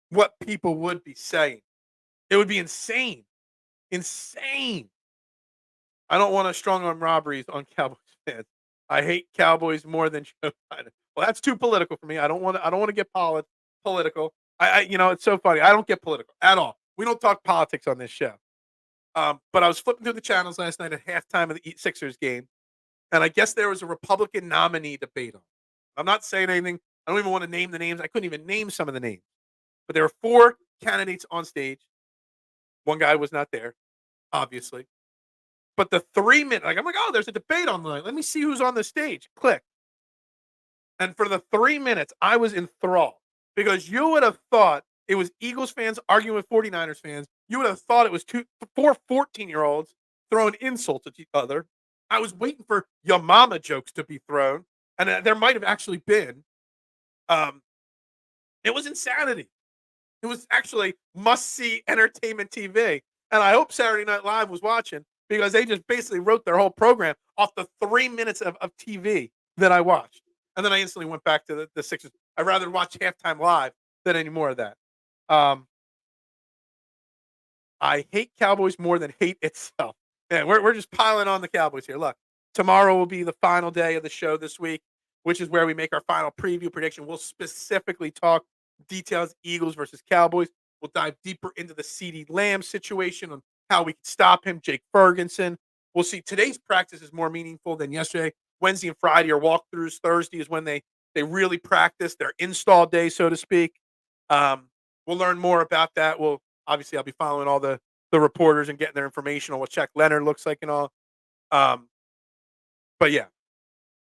S1: what people would be saying? It would be insane. Insane. I don't want to strong arm robberies on Cowboys fans. I hate Cowboys more than Joe Biden. Well, that's too political for me. I don't want to get political. It's so funny. I don't get political at all. We don't talk politics on this show. But I was flipping through the channels last night at halftime of the Sixers game, and I guess there was a Republican nominee debate on. I'm not saying anything. I don't even want to name the names. I couldn't even name some of the names. But there were 4 candidates on stage. One guy was not there, obviously. But the 3-minute, I'm like, oh, there's a debate online. Let me see who's on the stage. Click. And for the 3 minutes, I was enthralled because you would have thought it was Eagles fans arguing with 49ers fans. You would have thought it was 4 14-year-olds throwing insults at each other. I was waiting for your mama jokes to be thrown, and there might have actually been. It was insanity. It was actually must-see entertainment TV. And I hope Saturday Night Live was watching because they just basically wrote their whole program off the 3 minutes of TV that I watched. And then I instantly went back to the Sixers. I'd rather watch halftime live than any more of that. I hate Cowboys more than hate itself. Man, we're just piling on the Cowboys here. Look, tomorrow will be the final day of the show this week, which is where we make our final preview prediction. We'll specifically talk details Eagles versus Cowboys. We'll dive deeper into the Ceedee Lamb situation on how we can stop him, Jake Ferguson. We'll see today's practice is more meaningful than yesterday. Wednesday and Friday are walkthroughs. Thursday is when they really practice their install day, so to speak. We'll learn more about that. I'll be following all the reporters and getting their information on what Shaq Leonard looks like and all. But yeah,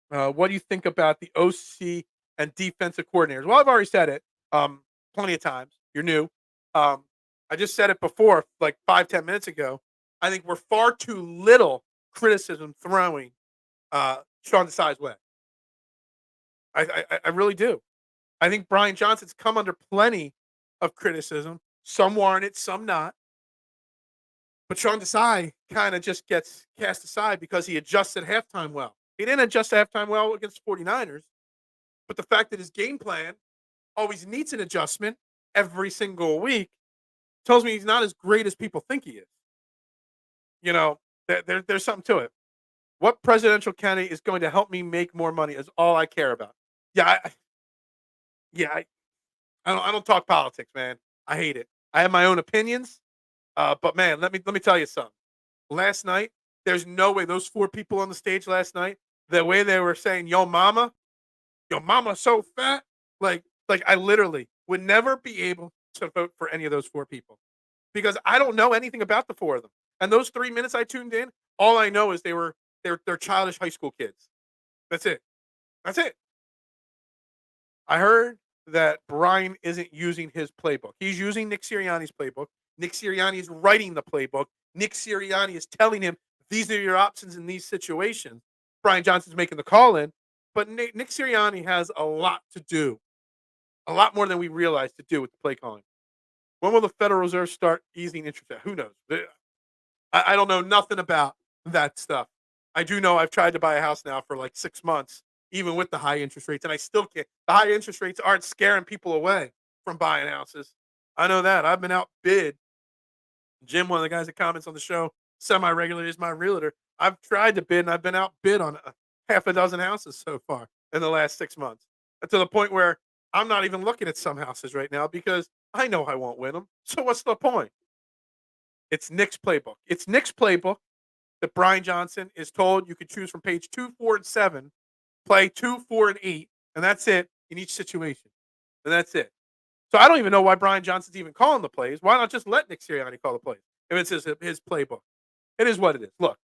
S1: what do you think about the OC and defensive coordinators? Well, I've already said it plenty of times. You're new. I just said it before, like 5-10 minutes ago. I think we're far too little criticism throwing Sean Desai's way. I really do. I think Brian Johnson's come under plenty of criticism. Some warranted, some not. But Sean Desai kind of just gets cast aside because he adjusts at halftime well. He didn't adjust at halftime well against the 49ers. But the fact that his game plan always needs an adjustment every single week tells me he's not as great as people think he is. There's something to it. What presidential candidate is going to help me make more money is all I care about. I don't talk politics, man. I hate it. I have my own opinions, but man, let me tell you something. Last night, there's no way those 4 people on the stage last night, the way they were saying "Yo, mama," Your mama's so fat. Like I literally would never be able to vote for any of those 4 people because I don't know anything about the 4 of them. And those 3 minutes I tuned in, all I know is they're childish high school kids. That's it. That's it. I heard that Brian isn't using his playbook. He's using Nick Sirianni's playbook. Nick Sirianni is writing the playbook. Nick Sirianni is telling him these are your options in these situations. Brian Johnson's making the call in, but Nick Sirianni has a lot to do, a lot more than we realize to do with the play calling. When will the Federal Reserve start easing interest? Who knows? I don't know nothing about that stuff. I do know I've tried to buy a house now for like 6 months, even with the high interest rates, and I still can't. The high interest rates aren't scaring people away from buying houses. I know that. I've been outbid. Jim, one of the guys that comments on the show semi regularly, is my realtor. I've tried to bid, and I've been outbid on half a dozen houses so far in the last 6 months. And to the point where I'm not even looking at some houses right now because I know I won't win them. So what's the point? It's Nick's playbook. It's Nick's playbook that Brian Johnson is told you could choose from page 2, 4, and 7, play 2, 4, and 8, and that's it in each situation. And that's it. So I don't even know why Brian Johnson's even calling the plays. Why not just let Nick Sirianni call the plays if it's his playbook? It is what it is. Look,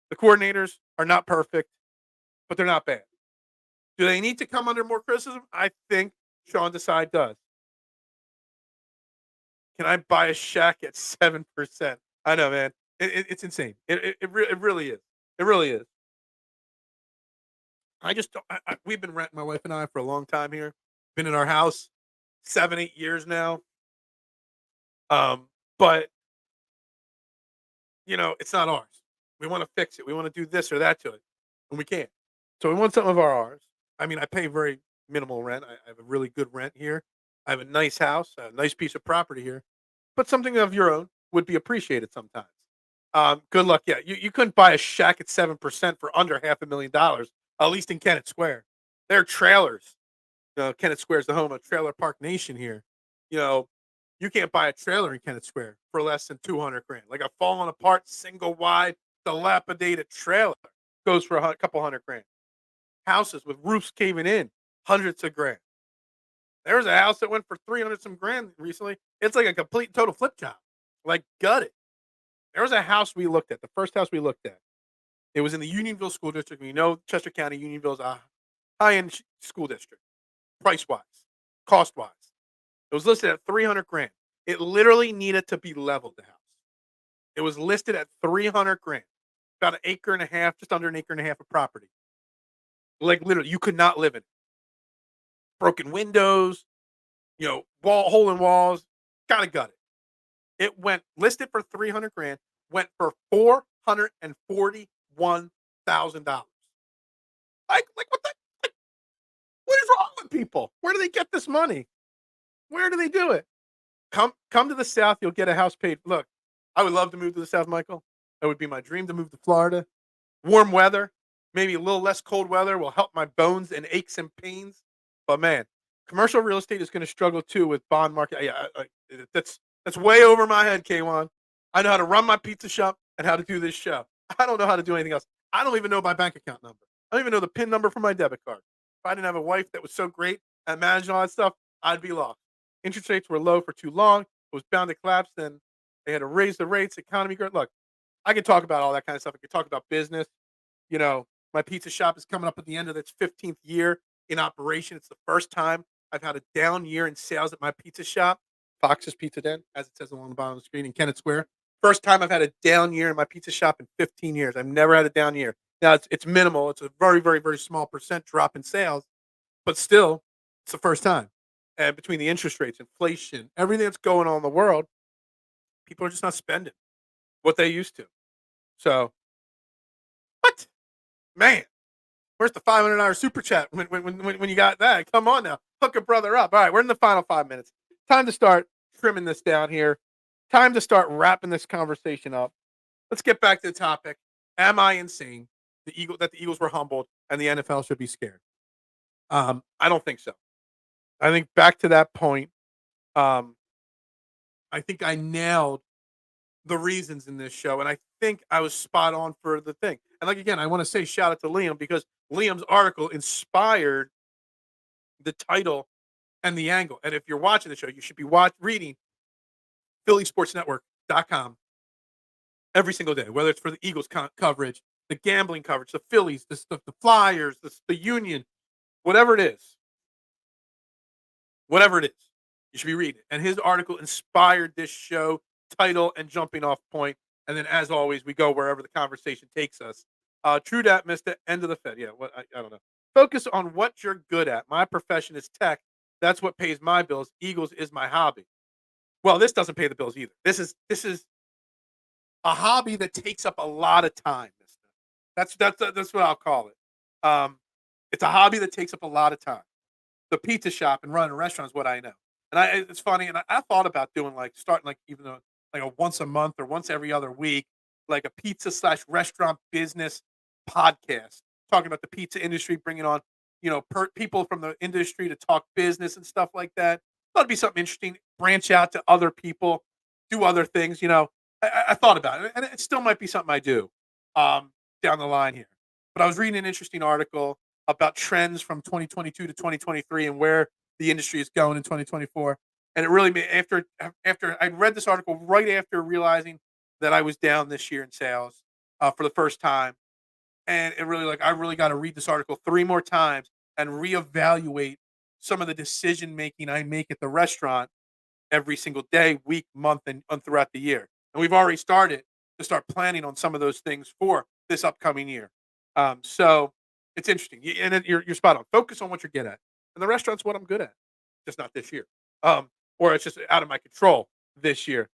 S1: the coordinators are not perfect, but they're not bad. Do they need to come under more criticism? I think Sean Desai does. Can I buy a Shaq at 7%? I know, man. It's insane. It really is. It really is. I just don't. We've been renting, my wife and I, for a long time here. Been in our house 7, 8 years now. But it's not ours. We want to fix it. We want to do this or that to it, and we can't. So we want some of ours. I mean, I pay very minimal rent. I have a really good rent here. I have a nice house, a nice piece of property here. But something of your own would be appreciated sometimes. Good luck. Yeah, you couldn't buy a shack at 7% for under $500,000, at least in Kennett Square. They're trailers. Kennett Square is the home of Trailer Park Nation here. You know, you can't buy a trailer in Kennett Square for less than 200 grand. Like a falling apart, single wide, dilapidated trailer goes for a couple hundred grand. Houses with roofs caving in, hundreds of grand. There was a house that went for 300 some grand recently. It's like a complete total flip job. Like gutted. There was a house we looked at, the first house we looked at. It was in the Unionville School District. We know Chester County, Unionville is a high-end school district, price-wise, cost-wise. It was listed at 300 grand. It literally needed to be leveled, the house. It was listed at 300 grand. About an acre and a half, just under an acre and a half of property. Like literally, you could not live in it. Broken windows, hole in walls, gotta gut it. It went listed for 300 grand, went for $441,000. Like what the? What is wrong with people? Where do they get this money? Where do they do it? Come to the South, you'll get a house paid. Look, I would love to move to the South, Michael. That would be my dream to move to Florida. Warm weather, maybe a little less cold weather will help my bones and aches and pains. But man, commercial real estate is going to struggle too with bond market. Yeah, that's way over my head, K1. I know how to run my pizza shop and how to do this show. I don't know how to do anything else. I don't even know my bank account number. I don't even know the PIN number for my debit card. If I didn't have a wife that was so great at managing all that stuff, I'd be lost. Interest rates were low for too long. It was bound to collapse. Then they had to raise the rates. Economy growth. Look, I can talk about all that kind of stuff. I can talk about business. My pizza shop is coming up at the end of its 15th year in operation. It's the first time I've had a down year in sales at my pizza shop, Fox's Pizza Den, as it says along the bottom of the screen in Kennett Square. First time I've had a down year in my pizza shop in 15 years. I've never had a down year. Now it's minimal. It's a very, very, very small percent drop in sales, but still, it's the first time. And between the interest rates, inflation, everything that's going on in the world, people are just not spending what they used to. So, what? Man, where's the $500 super chat when you got that? Come on now. Hook a brother up. All right, we're in the final 5 minutes. Time to start trimming this down here. Time to start wrapping this conversation up. Let's get back to the topic. Am I insane that the Eagles were humbled and the NFL should be scared? I don't think so. I think back to that point, I think I nailed the reasons in this show, and I think I was spot on for the thing. And again, I want to say shout out to Liam because Liam's article inspired the title and the angle. And if you're watching the show, you should be reading phillysportsnetwork.com every single day, whether it's for the Eagles coverage, the gambling coverage, the Phillies, the Flyers, the Union, whatever it is. Whatever it is, you should be reading it. And his article inspired this show title and jumping off point. And then, as always, we go wherever the conversation takes us. True dat, missed it. End of the Fed. Yeah, I don't know. Focus on what you're good at. My profession is tech. That's what pays my bills. Eagles is my hobby. Well, this doesn't pay the bills either. This is a hobby that takes up a lot of time. That's what I'll call it. It's a hobby that takes up a lot of time. The pizza shop and running a restaurant is what I know. And it's funny, and I thought about doing starting even though like a once a month or once every other week, like a pizza / restaurant business podcast, talking about the pizza industry, bringing on, people from the industry to talk business and stuff like that. Thought it'd be something interesting, branch out to other people, do other things, I thought about it, and it still might be something I do down the line here. But I was reading an interesting article about trends from 2022 to 2023 and where the industry is going in 2024. And it really made, after I read this article right after realizing that I was down this year in sales for the first time. And it really I really got to read this article 3 more times and reevaluate some of the decision making I make at the restaurant every single day, week, month, and throughout the year. And we've already started to start planning on some of those things for this upcoming year. So it's interesting. And you're spot on. Focus on what you're good at. And the restaurant's what I'm good at, just not this year. Or it's just out of my control this year.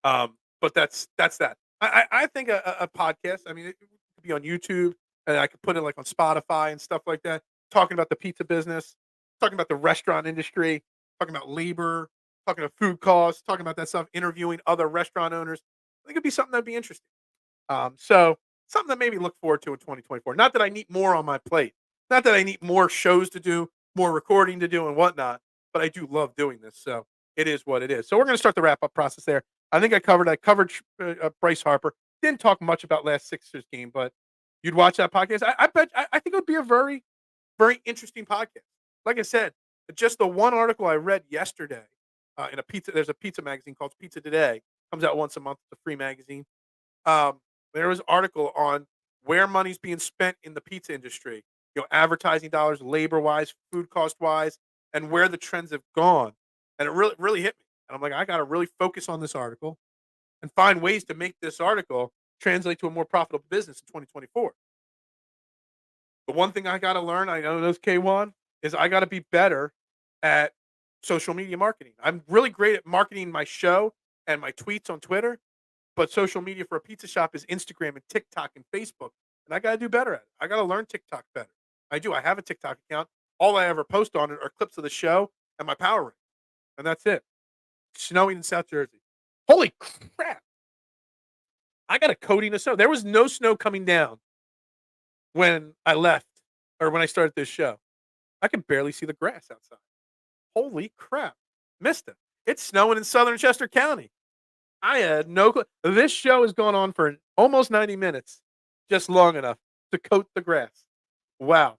S1: But that's that. I think a podcast, I mean, it could be on YouTube, and I could put it on Spotify and stuff like that, talking about the pizza business, talking about the restaurant industry, talking about labor, talking about food costs, talking about that stuff, interviewing other restaurant owners. I think it'd be something that'd be interesting. So something that maybe look forward to in 2024. Not that I need more on my plate. Not that I need more shows to do, more recording to do and whatnot, but I do love doing this. So it is what it is. So we're going to start the wrap-up process there. I think I covered Bryce Harper. Didn't talk much about last Sixers game, but you'd watch that podcast. I think it would be a very, very interesting podcast. Like I said, just the one article I read yesterday there's a pizza magazine called Pizza Today. Comes out once a month. It's a free magazine. There was an article on where money's being spent in the pizza industry, advertising dollars, labor-wise, food cost-wise, and where the trends have gone. And it really, really hit me. And I'm like, I got to really focus on this article and find ways to make this article translate to a more profitable business in 2024. The one thing I got to learn, I know those K1, is I got to be better at social media marketing. I'm really great at marketing my show and my tweets on Twitter. But social media for a pizza shop is Instagram and TikTok and Facebook. And I got to do better at it. I got to learn TikTok better. I do. I have a TikTok account. All I ever post on it are clips of the show and my power rank. And that's it. Snowing in South Jersey. Holy crap. I got a coating of snow. There was no snow coming down when I left or when I started this show. I can barely see the grass outside. Holy crap. Missed it. It's snowing in southern Chester County. I had no clue. This show has gone on for almost 90 minutes, just long enough to coat the grass. Wow.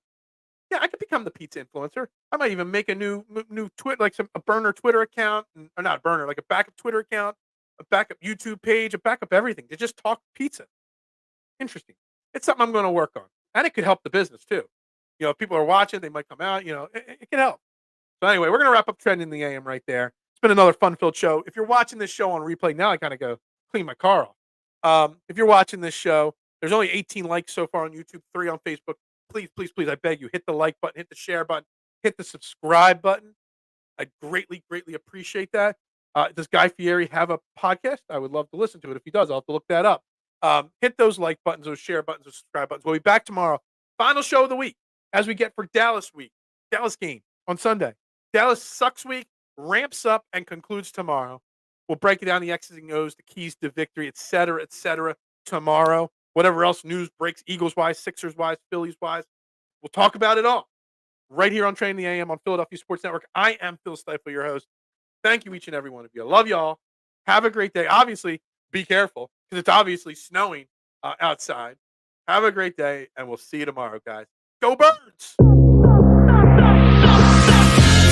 S1: Yeah, I could become the pizza influencer. I might even make a new Twitter, a burner Twitter account, or not burner, like a backup Twitter account, a backup YouTube page, a backup everything to just talk pizza. Interesting. It's something I'm going to work on, and it could help the business too. If people are watching, they might come out. It can help. So anyway, we're going to wrap up Trend in the AM right there. It's been another fun-filled show. If you're watching this show on replay, now I kind of go clean my car off. If you're watching this show, there's only 18 likes so far on YouTube, 3 on Facebook. Please, please, please, I beg you, hit the like button, hit the share button, hit the subscribe button. I greatly, greatly appreciate that. Does Guy Fieri have a podcast? I would love to listen to it. If he does, I'll have to look that up. Hit those like buttons, those share buttons, those subscribe buttons. We'll be back tomorrow. Final show of the week as we get for Dallas week. Dallas game on Sunday. Dallas sucks week, ramps up, and concludes tomorrow. We'll break it down, the X's and O's, the keys to victory, et cetera, tomorrow. Whatever else news breaks, Eagles-wise, Sixers-wise, Phillies-wise. We'll talk about it all right here on Train the AM on Philadelphia Sports Network. I am Phil Stiefel, your host. Thank you, each and every one of you. I love y'all. Have a great day. Obviously, be careful because it's obviously snowing outside. Have a great day, and we'll see you tomorrow, guys. Go Birds!